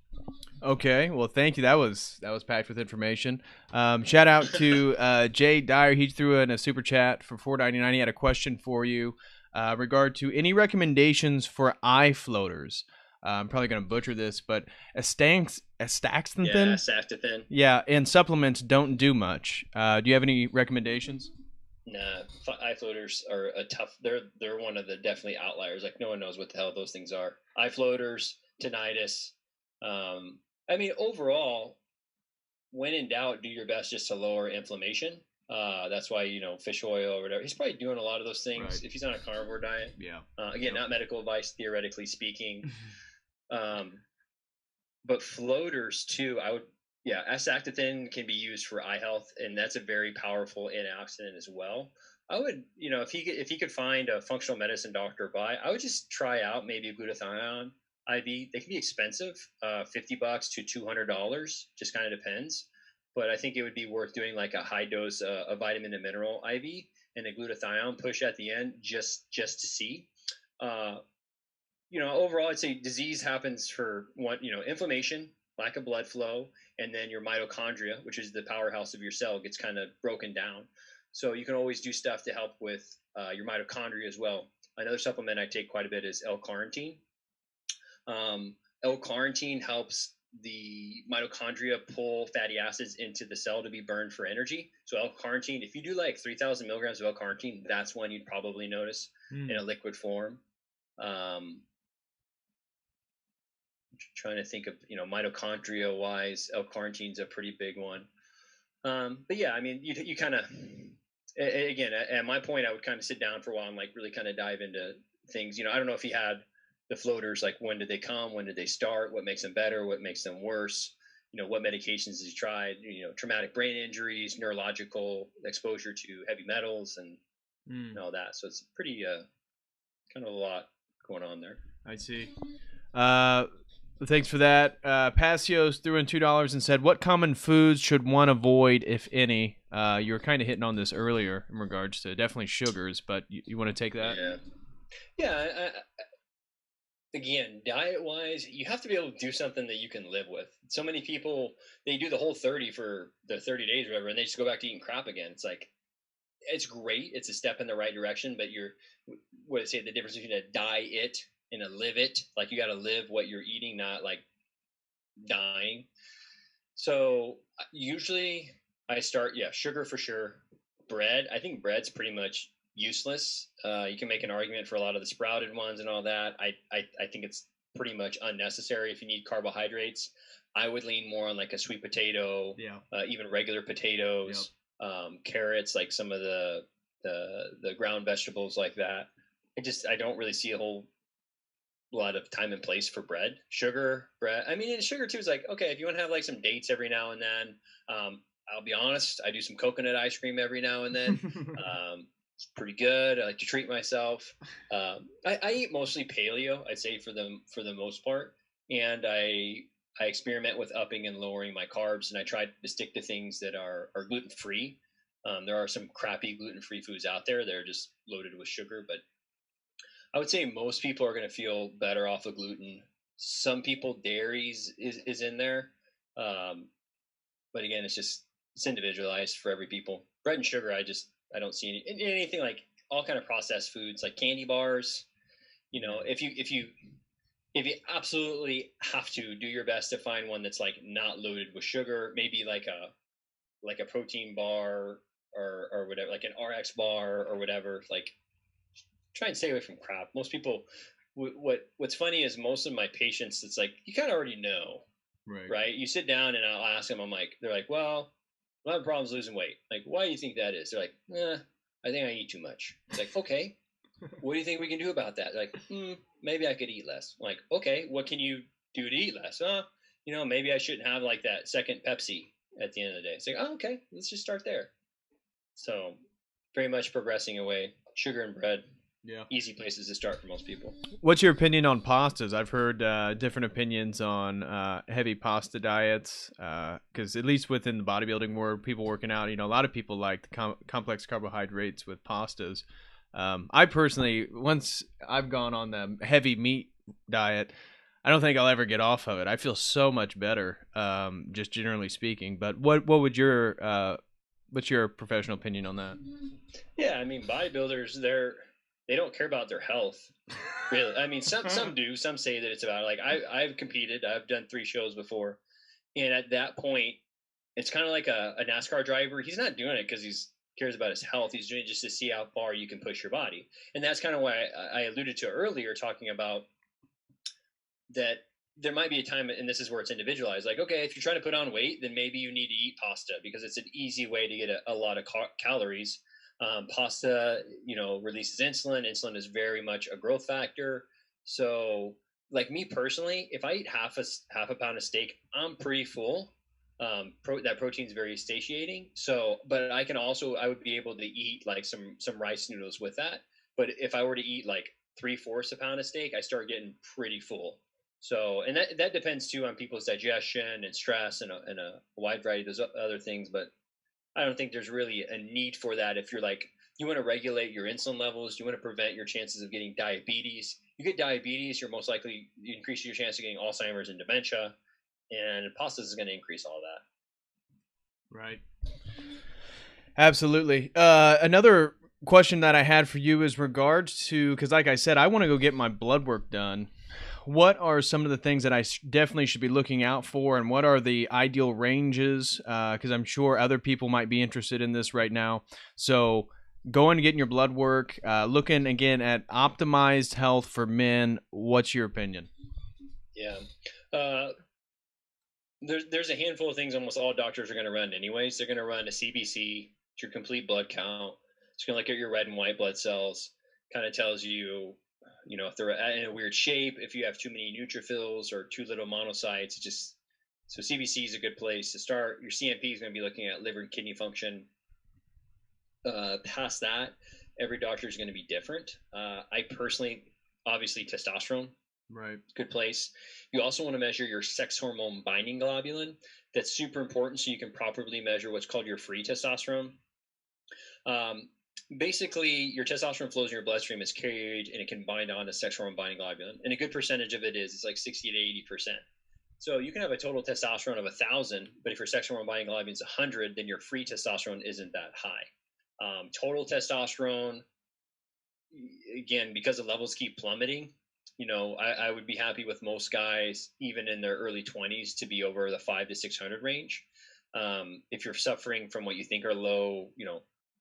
Okay, well, thank you. That was packed with information. Shout out to Jay Dyer. He threw in a super chat for $4.99. He had a question for you, regard to any recommendations for eye floaters. I'm probably going to butcher this, but astaxanthin. Yeah, astaxanthin. Yeah, and supplements don't do much. Do you have any recommendations? Nah, eye floaters are they're one of the definitely outliers. Like, no one knows what the hell those things are. Eye floaters, tinnitus. I mean, overall, when in doubt, do your best just to lower inflammation. That's why, fish oil or whatever. He's probably doing a lot of those things right. If he's on a carnivore diet. Yeah. Again, not medical advice, theoretically speaking. But floaters too, astaxanthin can be used for eye health, and that's a very powerful antioxidant as well. I would, if he could find a functional medicine doctor by, I would just try out maybe a glutathione IV. They can be expensive, $50 to $200, just kind of depends. But I think it would be worth doing like a high dose, a vitamin and mineral IV and a glutathione push at the end, just to see. Overall, I'd say disease happens for inflammation, lack of blood flow, and then your mitochondria, which is the powerhouse of your cell, gets kind of broken down. So you can always do stuff to help with your mitochondria as well. Another supplement I take quite a bit is L-carnitine. L-carnitine helps the mitochondria pull fatty acids into the cell to be burned for energy. So L-carnitine, if you do like 3,000 milligrams of L-carnitine, that's one you'd probably notice in a liquid form. Trying to think of, mitochondria wise, L-carnitine's a pretty big one. But yeah, I mean, you kind of, again, at my point, I would kind of sit down for a while and like really kind of dive into things. I don't know if he had the floaters, like when did they come, when did they start, what makes them better, what makes them worse, what medications has he tried, traumatic brain injuries, neurological exposure to heavy metals and all that. So it's pretty kind of a lot going on there. I see. Thanks for that. Passios threw in $2 and said, what common foods should one avoid, if any? You were kind of hitting on this earlier in regards to definitely sugars, but you want to take that? Yeah. Again, diet-wise, you have to be able to do something that you can live with. So many people, they do the whole 30 for the 30 days or whatever, and they just go back to eating crap again. It's like, it's great. It's a step in the right direction, but the difference between a diet and a live it, like you got to live what you're eating, not like dying. So usually I start, sugar for sure. Bread, I think bread's pretty much useless. You can make an argument for a lot of the sprouted ones and all that. I think it's pretty much unnecessary if you need carbohydrates. I would lean more on like a sweet potato, even regular potatoes. carrots, like some of the ground vegetables like that. I don't really see a whole lot of time and place for bread, sugar, bread. I mean, and sugar too is like, okay, if you want to have like some dates every now and then, I'll be honest, I do some coconut ice cream every now and then. It's pretty good. I like to treat myself. I eat mostly paleo, I'd say for the most part, and I experiment with upping and lowering my carbs, and I try to stick to things that are gluten free. There are some crappy gluten free foods out there that are just loaded with sugar, but I would say most people are going to feel better off of gluten. Some people dairies is in there, um, but again, it's individualized for every people. Bread and sugar, I don't see anything like all kind of processed foods like candy bars. You know, if you absolutely have to, do your best to find one that's like not loaded with sugar, maybe like a protein bar or whatever, like an RX bar or whatever. Like try and stay away from crap. Most people, what's funny is most of my patients, it's like you kind of already know, Right. right? You sit down and I'll ask them. They're like, well, I'm having problems losing weight. Like, why do you think that is? They're like, I think I eat too much. It's like, okay, what do you think we can do about that? They're like, maybe I could eat less. I'm like, okay, what can you do to eat less? Maybe I shouldn't have like that second Pepsi at the end of the day. It's like, oh, okay, let's just start there. So, very much progressing away. Sugar and bread, Yeah. easy places to start for most people. What's your opinion on pastas? I've heard different opinions on heavy pasta diets because at least within the bodybuilding world, people working out, a lot of people like the complex carbohydrates with pastas. I personally, once I've gone on the heavy meat diet, I don't think I'll ever get off of it. I feel so much better, just generally speaking. But what would what's your professional opinion on that? Yeah, I mean, bodybuilders, they don't care about their health, really. I mean, some do. Some say that it's about like I've competed. I've done 3 shows before, and at that point, it's kind of like a NASCAR driver. He's not doing it because he's cares about his health. He's doing it just to see how far you can push your body, and that's kind of why I alluded to earlier, talking about that there might be a time, and this is where it's individualized. Like, okay, if you're trying to put on weight, then maybe you need to eat pasta because it's an easy way to get a lot of calories. Pasta, releases insulin. Insulin is very much a growth factor. So, like me personally, if I eat half a pound of steak, I'm pretty full. That protein is very satiating. So, but I would be able to eat like some rice noodles with that. But if I were to eat like 3/4 a pound of steak, I start getting pretty full. So, and that depends too on people's digestion and stress and a wide variety of those other things. But I don't think there's really a need for that. If you're like, you want to regulate your insulin levels, you want to prevent your chances of getting diabetes. You get diabetes, you increase your chance of getting Alzheimer's and dementia, and pasta is going to increase all that. Right. Absolutely. Another question that I had for you is regards to, because like I said, I want to go get my blood work done. What are some of the things that I definitely should be looking out for, and what are the ideal ranges? Because I'm sure other people might be interested in this right now. So going and getting your blood work, looking again at optimized health for men. What's your opinion? Yeah. There's a handful of things almost all doctors are going to run anyways. They're going to run a CBC, your complete blood count. It's going to look at your red and white blood cells. Kind of tells you, if they're in a weird shape, if you have too many neutrophils or too little monocytes. So CBC is a good place to start. Your CMP is going to be looking at liver and kidney function. Past that, every doctor is going to be different. I personally, obviously, testosterone. Right. Good place. You also want to measure your sex hormone binding globulin. That's super important so you can properly measure what's called your free testosterone. Basically, your testosterone flows in your bloodstream, is carried, and it can bind on to sex hormone binding globulin. And a good percentage of it's like 60 to 80%. So you can have a total testosterone of 1,000, but if your sex hormone binding globulin is 100, then your free testosterone isn't that high. Total testosterone, again, because the levels keep plummeting, I would be happy with most guys, even in their early 20s, to be over the 500 to 600 range. If you're suffering from what you think are low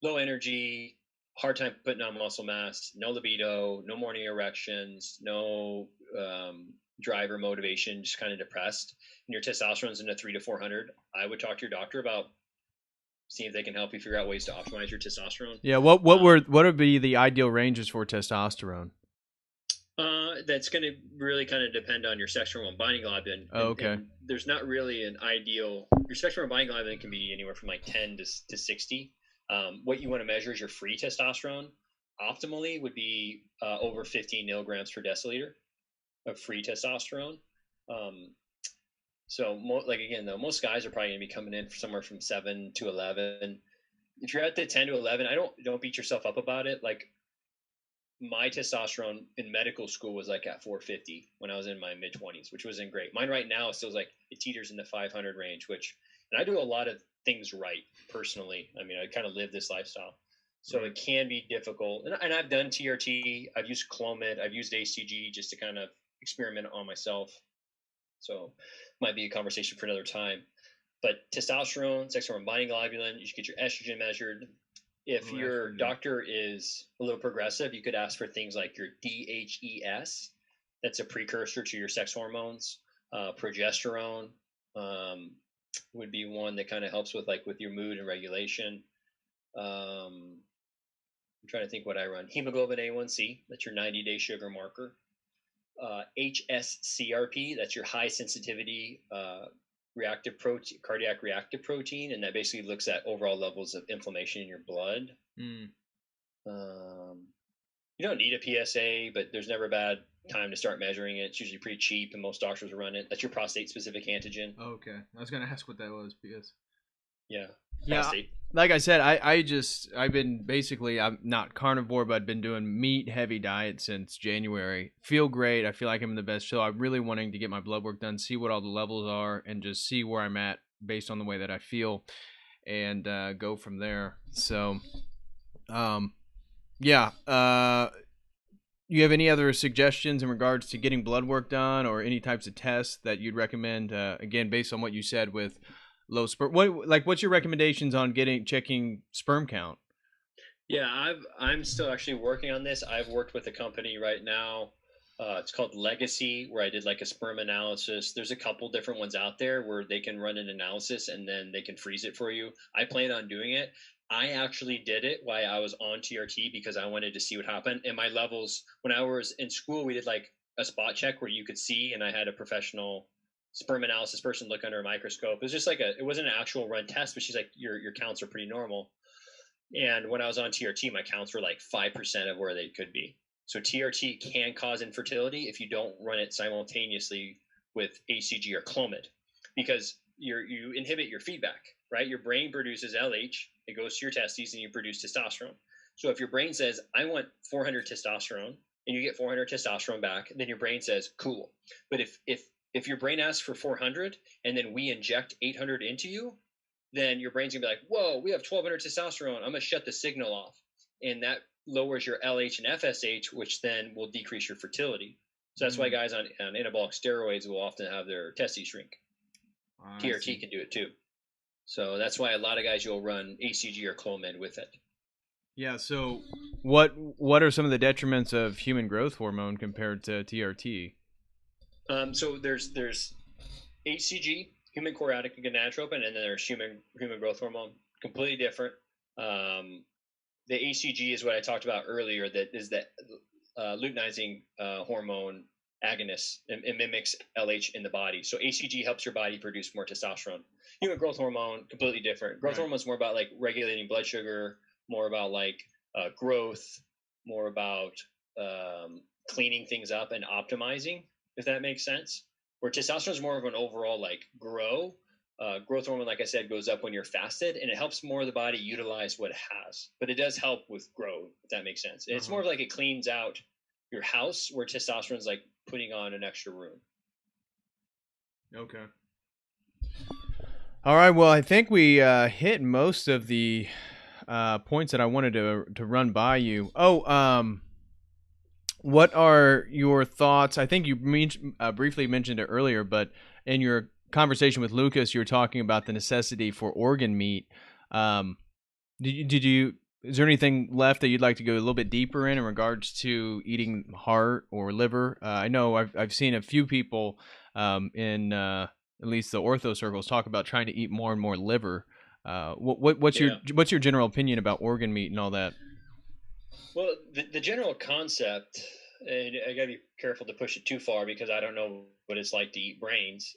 energy, hard time putting on muscle mass, no libido, no morning erections, no drive or motivation, just kind of depressed, and your testosterone's in the 300 to 400, I would talk to your doctor about see if they can help you figure out ways to optimize your testosterone. Yeah. What would be the ideal ranges for testosterone? That's going to really kind of depend on your sex hormone binding globulin. Oh, okay. And there's not really an ideal. Your sex hormone binding globulin can be anywhere from like 10 to 60. What you want to measure is your free testosterone. Optimally would be over 15 milligrams per deciliter of free testosterone. So, like again, though, most guys are probably going to be coming in somewhere from 7 to 11. If you're at the 10 to 11, don't beat yourself up about it. Like, my testosterone in medical school was like at 450 when I was in my mid 20s, which wasn't great. Mine right now is still like it teeters in the 500 range, and I do a lot of things right personally. I mean, I kind of live this lifestyle, so It can be difficult. And I've done TRT, I've used Clomid, I've used ACG just to kind of experiment on myself. So might be a conversation for another time. But testosterone, sex hormone binding globulin, you should get your estrogen measured. If your doctor is a little progressive, you could ask for things like your DHES. That's a precursor to your sex hormones. Progesterone would be one that kind of helps with your mood and regulation. I'm trying to think what I run. Hemoglobin A1C, that's your 90-day sugar marker. HSCRP, that's your high sensitivity reactive protein, cardiac reactive protein, and that basically looks at overall levels of inflammation in your blood. You don't need a PSA, but there's never a bad time to start measuring it. It's usually pretty cheap, and most doctors will run it. That's your prostate-specific antigen. Okay, I was gonna ask what that was because prostate. Like I said, I've been basically, I'm not carnivore, but I've been doing meat heavy diet since January. Feel great. I feel like I'm in the best shape. I'm really wanting to get my blood work done, see what all the levels are, and just see where I'm at based on the way that I feel, and go from there. So, you have any other suggestions in regards to getting blood work done or any types of tests that you'd recommend? Again, based on what you said with low sperm, what's your recommendations on checking sperm count? Yeah, I'm still actually working on this. I've worked with a company right now. It's called Legacy, where I did like a sperm analysis. There's a couple different ones out there where they can run an analysis and then they can freeze it for you. I plan on doing it. I actually did it while I was on TRT because I wanted to see what happened. And my levels, when I was in school, we did like a spot check where you could see, and I had a professional sperm analysis person look under a microscope. It was just it wasn't an actual run test, but she's like, your counts are pretty normal. And when I was on TRT, my counts were like 5% of where they could be. So TRT can cause infertility if you don't run it simultaneously with ACG or Clomid, because you inhibit your feedback, right? Your brain produces LH, it goes to your testes, and you produce testosterone. So if your brain says, I want 400 testosterone, and you get 400 testosterone back, then your brain says, cool. But if your brain asks for 400 and then we inject 800 into you, then your brain's gonna be like, whoa, we have 1200 testosterone. I'm gonna shut the signal off. And that lowers your LH and FSH, which then will decrease your fertility. So that's why guys on anabolic steroids will often have their testes shrink. TRT can do it too. So that's why a lot of guys, you'll run ACG or Clomid with it. Yeah. So what are some of the detriments of human growth hormone compared to TRT? So there's HCG, human chorionic gonadotropin, and then there's human growth hormone, completely different. The ACG is what I talked about earlier. That is the luteinizing hormone agonist. It mimics LH in the body. So ACG helps your body produce more testosterone. Human growth hormone, completely different. Growth hormone is more about like regulating blood sugar, more about like growth, more about cleaning things up and optimizing, if that makes sense. Where testosterone is more of an overall like growth hormone, like I said, goes up when you're fasted, and it helps more of the body utilize what it has. But it does help with growth, if that makes sense. It's more of like it cleans out your house, where testosterone is like putting on an extra room. Okay. All right. Well, I think we hit most of the points that I wanted to run by you. What are your thoughts? I think you briefly mentioned it earlier, but in your conversation with Lucas, you were talking about the necessity for organ meat. Is there anything left that you'd like to go a little bit deeper in regards to eating heart or liver? I know I've seen a few people in at least the ortho circles talk about trying to eat more and more liver. What's your general opinion about organ meat and all that? Well, the general concept, and I gotta be careful to push it too far because I don't know what it's like to eat brains.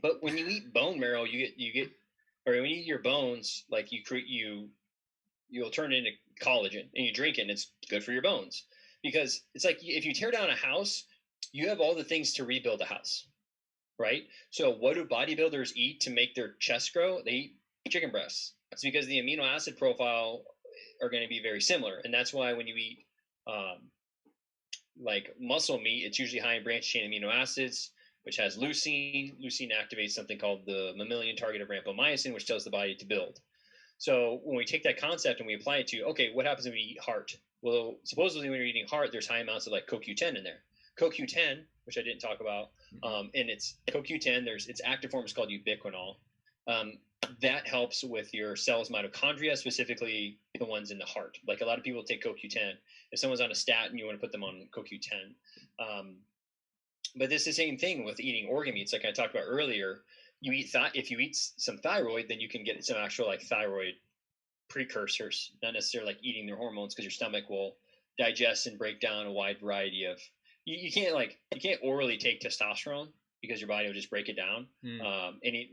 But when you eat bone marrow, or when you eat your bones, like you'll turn it into collagen, and you drink it, and it's good for your bones. Because it's like if you tear down a house, you have all the things to rebuild a house, right? So what do bodybuilders eat to make their chest grow? They eat chicken breasts. It's because the amino acid profile are going to be very similar, and that's why when you eat um, like muscle meat, it's usually high in branched chain amino acids, which has leucine. Leucine activates something called the mammalian target of rapamycin, which tells the body to build. So when we take that concept and we apply it to, okay, what happens when we eat heart? Well, supposedly when you're eating heart, there's high amounts of like CoQ10 in there. CoQ10, which I didn't talk about, and it's CoQ10. There's its active form is called ubiquinol. That helps with your cells' mitochondria, specifically the ones in the heart. Like a lot of people take CoQ10. If someone's on a statin, you want to put them on CoQ10. But it's the same thing with eating organ meats, like I talked about earlier. If you eat some thyroid, then you can get some actual like thyroid precursors, not necessarily like eating their hormones, because your stomach will digest and break down a wide variety of. You can't orally take testosterone because your body will just break it down.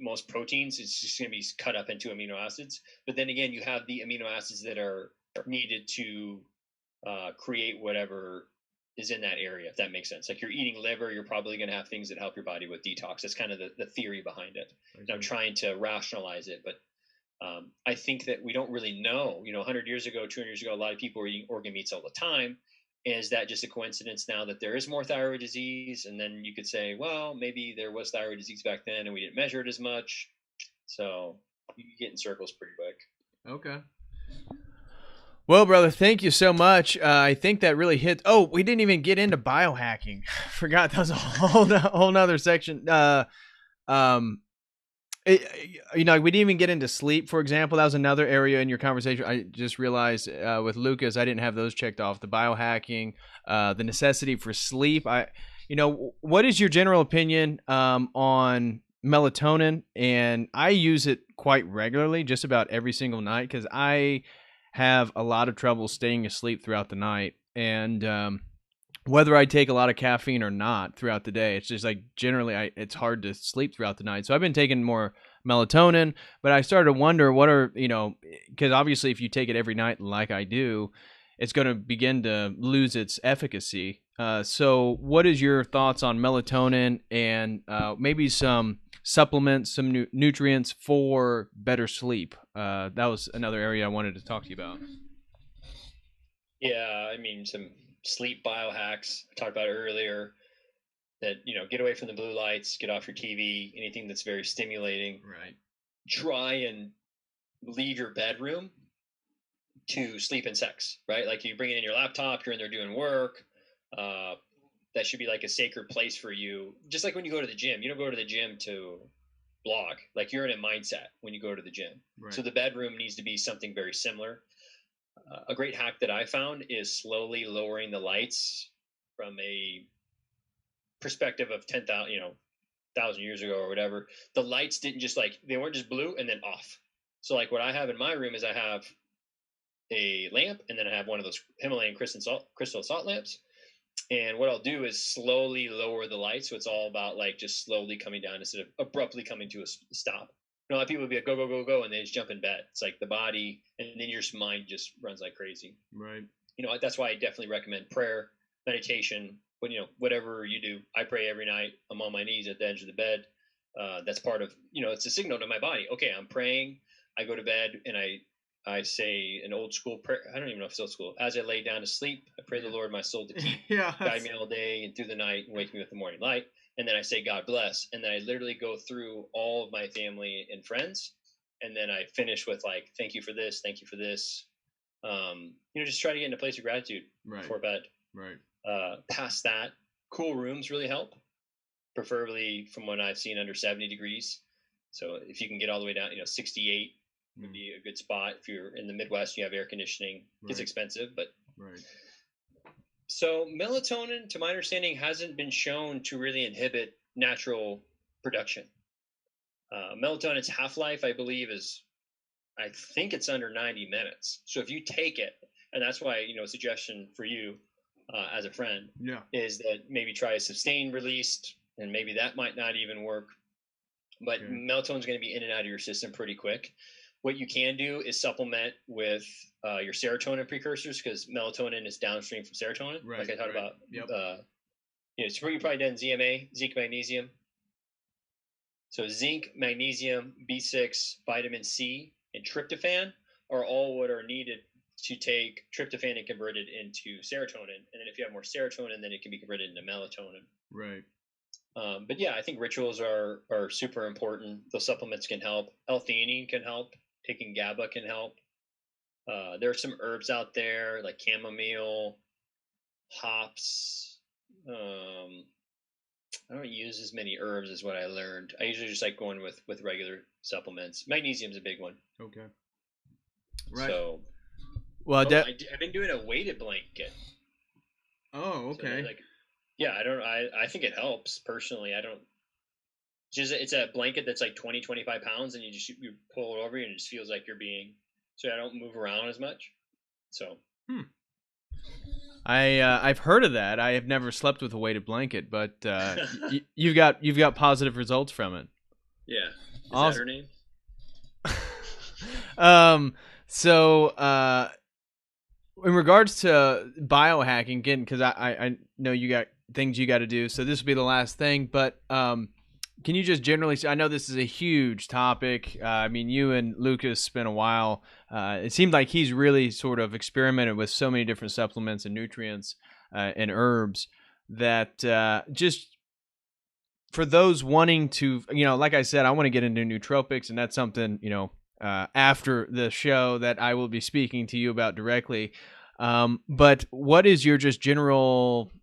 Most proteins, it's just going to be cut up into amino acids. But then again, you have the amino acids that are needed to create whatever is in that area, if that makes sense. Like you're eating liver, you're probably going to have things that help your body with detox. That's kind of the theory behind it. And I'm trying to rationalize it, but I think that we don't really know. 100 years ago, 200 years ago, a lot of people were eating organ meats all the time. Is that just a coincidence now that there is more thyroid disease? And then you could say, well, maybe there was thyroid disease back then and we didn't measure it as much. So you get in circles pretty quick. Okay. Well, brother, thank you so much. I think that really hit. Oh, we didn't even get into biohacking. Forgot that was a whole nother section. We didn't even get into sleep, for example. That was another area in your conversation. I just realized with Lucas, I didn't have those checked off. The biohacking, the necessity for sleep. What is your general opinion on melatonin? And I use it quite regularly, just about every single night, because I have a lot of trouble staying asleep throughout the night. And whether I take a lot of caffeine or not throughout the day, it's just like generally it's hard to sleep throughout the night. So I've been taking more melatonin, but I started to wonder because obviously if you take it every night like I do, it's going to begin to lose its efficacy. So what is your thoughts on melatonin and maybe some supplements, some nutrients for better sleep? That was another area I wanted to talk to you about. Yeah, I mean, some sleep biohacks I talked about earlier that, get away from the blue lights, get off your TV, anything that's very stimulating. Right. Try and leave your bedroom to sleep and sex, right? Like you bring it in your laptop, you're in there doing work. That should be like a sacred place for you. Just like when you go to the gym, you don't go to the gym to blog. Like you're in a mindset when you go to the gym. Right. So the bedroom needs to be something very similar. A great hack that I found is slowly lowering the lights from a perspective of 10,000, 1,000 years ago or whatever. The lights didn't just they weren't just blue and then off. So like what I have in my room is I have a lamp and then I have one of those Himalayan crystal salt lamps. And what I'll do is slowly lower the lights. So it's all about just slowly coming down instead of abruptly coming to a stop. A lot of people would be like, go, go, go, go, and they just jump in bed. It's like the body, and then your mind just runs like crazy. Right. That's why I definitely recommend prayer, meditation, whatever you do. I pray every night. I'm on my knees at the edge of the bed. That's part of, it's a signal to my body. Okay, I'm praying. I go to bed, and I say an old school prayer. I don't even know if it's old school. As I lay down to sleep, I pray the Lord my soul to keep, guide me all day and through the night and wake me with the morning light. And then I say, God bless. And then I literally go through all of my family and friends. And then I finish with thank you for this. Thank you for this. Just try to get in a place of gratitude before bed. Right. Past that, cool rooms really help, preferably from what I've seen under 70 degrees. So if you can get all the way down, 68 would be a good spot. If you're in the Midwest, you have air conditioning. It's expensive, but right. So melatonin, to my understanding, hasn't been shown to really inhibit natural production. Melatonin's half-life, I believe, is I think it's under 90 minutes. So if you take it, and that's why, a suggestion for you as a friend is that maybe try a sustained released, and maybe that might not even work. But melatonin is going to be in and out of your system pretty quick. What you can do is supplement with your serotonin precursors, because melatonin is downstream from serotonin. Right, like I talked about. Yep. So you probably done ZMA, zinc, magnesium. So zinc, magnesium, B6, vitamin C, and tryptophan are all what are needed to take tryptophan and convert it into serotonin. And then if you have more serotonin, then it can be converted into melatonin. Right. But yeah, I think rituals are super important. Those supplements can help. L-theanine can help. Taking GABA can help. There are some herbs out there like chamomile, hops. I don't use as many herbs as what I learned. I usually just like going with regular supplements. Magnesium's a big one. Okay. Right. So, well, I've been doing a weighted blanket. Oh, okay. So I think it helps personally. I don't. It's a blanket that's like 20, 25 pounds, and you pull it over you, and it just feels like you're being. So I don't move around as much. So. I've heard of that. I have never slept with a weighted blanket, but you've got positive results from it. Yeah. Is awesome. that her name? So in regards to biohacking, again, because I know you got things you got to do, so this will be the last thing. But can you just generally? I know this is a huge topic. I mean, you and Lucas spent a while. It seemed like he's really sort of experimented with so many different supplements and nutrients and herbs that just for those wanting to, like I said, I want to get into nootropics, and that's something, after the show that I will be speaking to you about directly. But what is your just general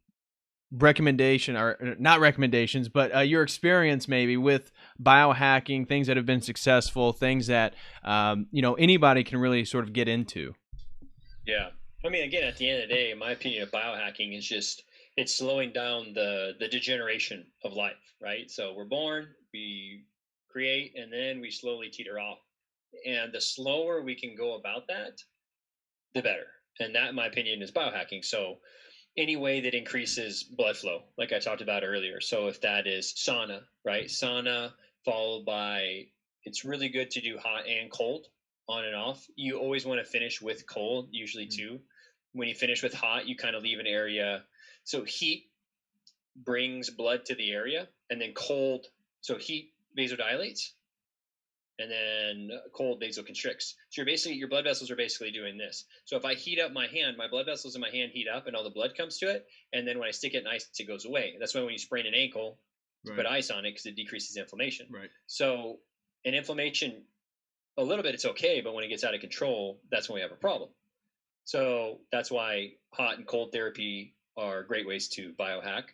recommendation, or not recommendations, but your experience maybe with biohacking, things that have been successful, things that anybody can really sort of get into? Yeah, I mean, again, at the end of the day, in my opinion, of biohacking is just it's slowing down the degeneration of life, right? So we're born, we create, and then we slowly teeter off. And the slower we can go about that, the better. And that, in my opinion, is biohacking. So any way that increases blood flow, like I talked about earlier. So if that is sauna, right? Sauna followed by, it's really good to do hot and cold, on and off. You always want to finish with cold, usually too. When you finish with hot, you kind of leave an area. So heat brings blood to the area, and then cold. So heat vasodilates, and then cold vasoconstricts. So your blood vessels are basically doing this. So if I heat up my hand, my blood vessels in my hand heat up, and all the blood comes to it. And then when I stick it in ice, it goes away. That's why when you sprain an ankle, put ice on it, because it decreases inflammation. Right. So in inflammation, a little bit it's okay, but when it gets out of control, that's when we have a problem. So that's why hot and cold therapy are great ways to biohack.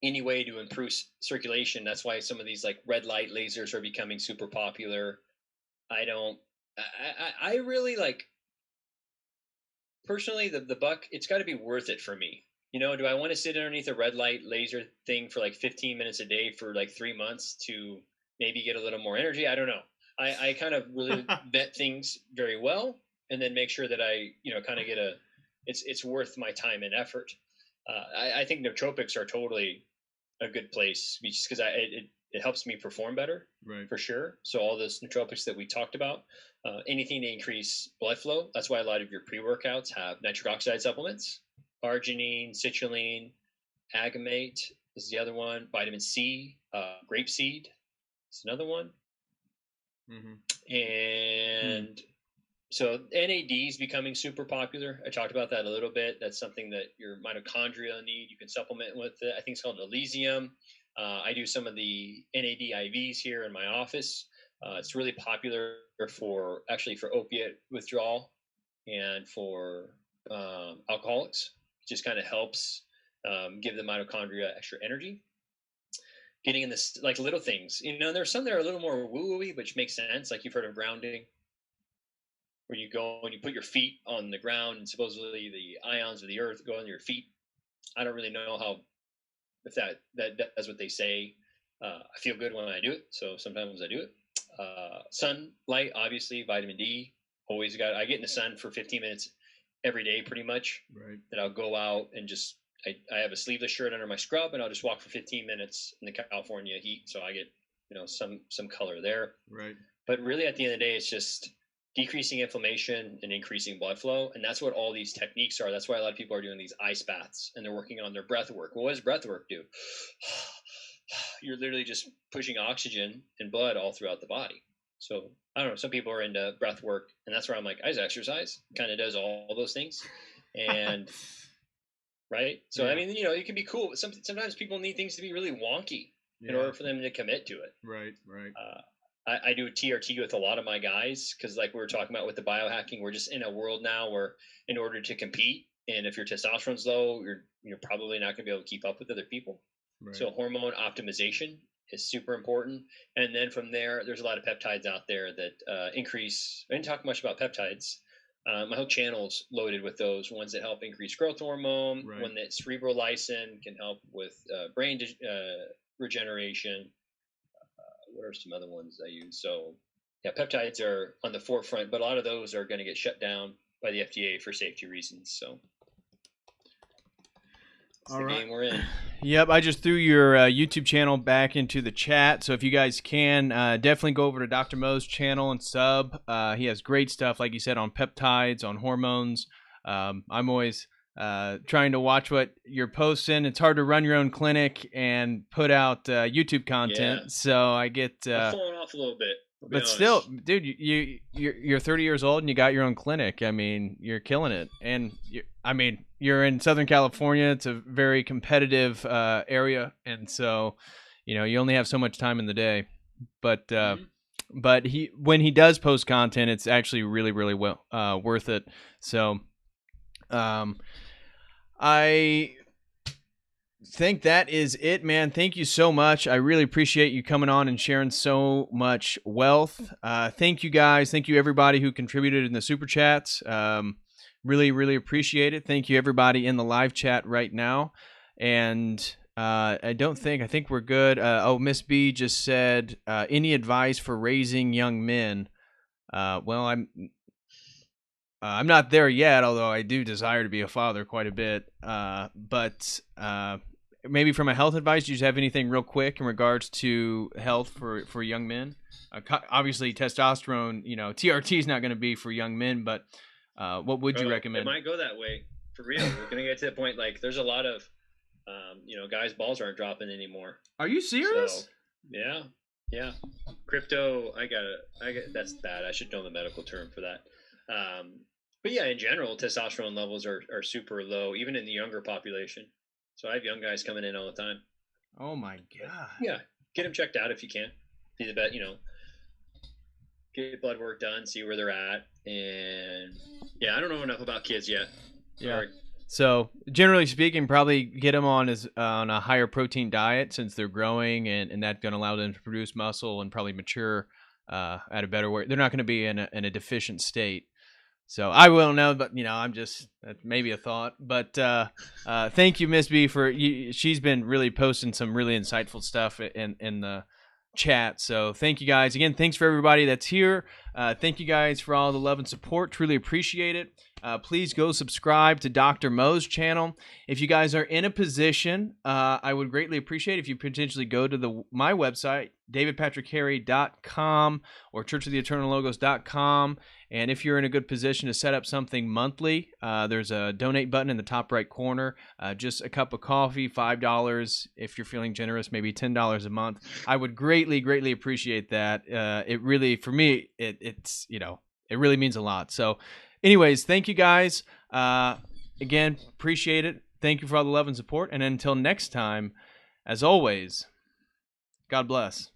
Any way to improve circulation. That's why some of these like red light lasers are becoming super popular. I really like, personally, the buck, it's got to be worth it for me. Do I want to sit underneath a red light laser thing for like 15 minutes a day for like 3 months to maybe get a little more energy? I don't know. I kind of really vet things very well, and then make sure that I, kind of get it's worth my time and effort. I think nootropics are totally a good place, just because it helps me perform better, right, for sure. So all those nootropics that we talked about, anything to increase blood flow. That's why a lot of your pre-workouts have nitric oxide supplements, arginine, citrulline, agamate is the other one, vitamin C, grapeseed is another one. And so NAD is becoming super popular. I talked about that a little bit. That's something that your mitochondria need. You can supplement with it. I think it's called Elysium. I do some of the NAD IVs here in my office. It's really popular for opiate withdrawal and for alcoholics. It just kind of helps give the mitochondria extra energy. Getting in this, like, little things, there's some that are a little more woo-woo-y, which makes sense. Like, you've heard of grounding, where you go and you put your feet on the ground, and supposedly the ions of the earth go on your feet. I don't really know if that does what they say. I feel good when I do it, so sometimes I do it. sunlight, obviously, vitamin D. Always got. I get in the sun for 15 minutes every day, pretty much. Right. Then I'll go out and just. I have a sleeveless shirt under my scrub, and I'll just walk for 15 minutes in the California heat, so I get some color there. Right. But really, at the end of the day, it's just decreasing inflammation and increasing blood flow, and that's what all these techniques are. That's why a lot of people are doing these ice baths, and they're working on their breath work. Well, what does breath work do? You're literally just pushing oxygen and blood all throughout the body. So I don't know. Some people are into breath work, and that's where I'm like, I just exercise. Kind of does all those things, and right. So I mean, it can be cool. But sometimes people need things to be really wonky in order for them to commit to it. Right. Right. I do TRT with a lot of my guys because, like we were talking about with the biohacking, we're just in a world now where, in order to compete, and if your testosterone's low, you're probably not going to be able to keep up with other people. Right. So hormone optimization is super important, and then from there, there's a lot of peptides out there that increase. I didn't talk much about peptides. My whole channel's loaded with those ones that help increase growth hormone. Right. One that's cerebral lysin can help with brain regeneration. What are some other ones I use? So, yeah, peptides are on the forefront, but a lot of those are going to get shut down by the FDA for safety reasons. So, it's the game we're in. Yep, I just threw your YouTube channel back into the chat. So if you guys can, definitely go over to Dr. Moes' channel and sub. He has great stuff, like you said, on peptides, on hormones. I'm always trying to watch what you're posting. It's hard to run your own clinic and put out YouTube content, so I get I'm falling off a little bit. But still, dude, you're 30 years old and you got your own clinic. I mean, you're killing it, and you're in Southern California. It's a very competitive area, and so you only have so much time in the day. But but when he does post content, it's actually really really well worth it. So. I think that is it, man. Thank you so much. I really appreciate you coming on and sharing so much wealth. Thank you guys. Thank you everybody who contributed in the super chats. Really, really appreciate it. Thank you everybody in the live chat right now. And I think we're good. Miss B just said, any advice for raising young men? Well, I'm not there yet, although I do desire to be a father quite a bit. But maybe from a health advice, do you have anything real quick in regards to health for young men? Obviously, testosterone, TRT is not going to be for young men, but what would you recommend? It might go that way. For real. We're going to get to the point, like, there's a lot of, guys' balls aren't dropping anymore. Are you serious? So, yeah. Crypto, that's bad. I should know the medical term for that. But yeah, in general, testosterone levels are super low, even in the younger population. So I have young guys coming in all the time. Oh my God. Yeah. Get them checked out if you can. Be the bet, get blood work done, see where they're at. And yeah, I don't know enough about kids yet. Yeah. So generally speaking, probably get them on a higher protein diet since they're growing, and that's going to allow them to produce muscle and probably mature at a better way. They're not going to be in a deficient state. So I will know, but I'm just maybe a thought. But thank you, Miss B, she's been really posting some really insightful stuff in the chat. So thank you guys again. Thanks for everybody that's here. Thank you guys for all the love and support. Truly appreciate it. Please go subscribe to Dr. Moes' channel. If you guys are in a position, I would greatly appreciate if you potentially go to my website, davidpatrickharry.com or churchoftheeternallogos.com. And if you're in a good position to set up something monthly, there's a donate button in the top right corner. Just a cup of coffee, $5. If you're feeling generous, maybe $10 a month. I would greatly, greatly appreciate that. It really, for me, it's it really means a lot. So anyways, thank you guys. Again, appreciate it. Thank you for all the love and support. And until next time, as always, God bless.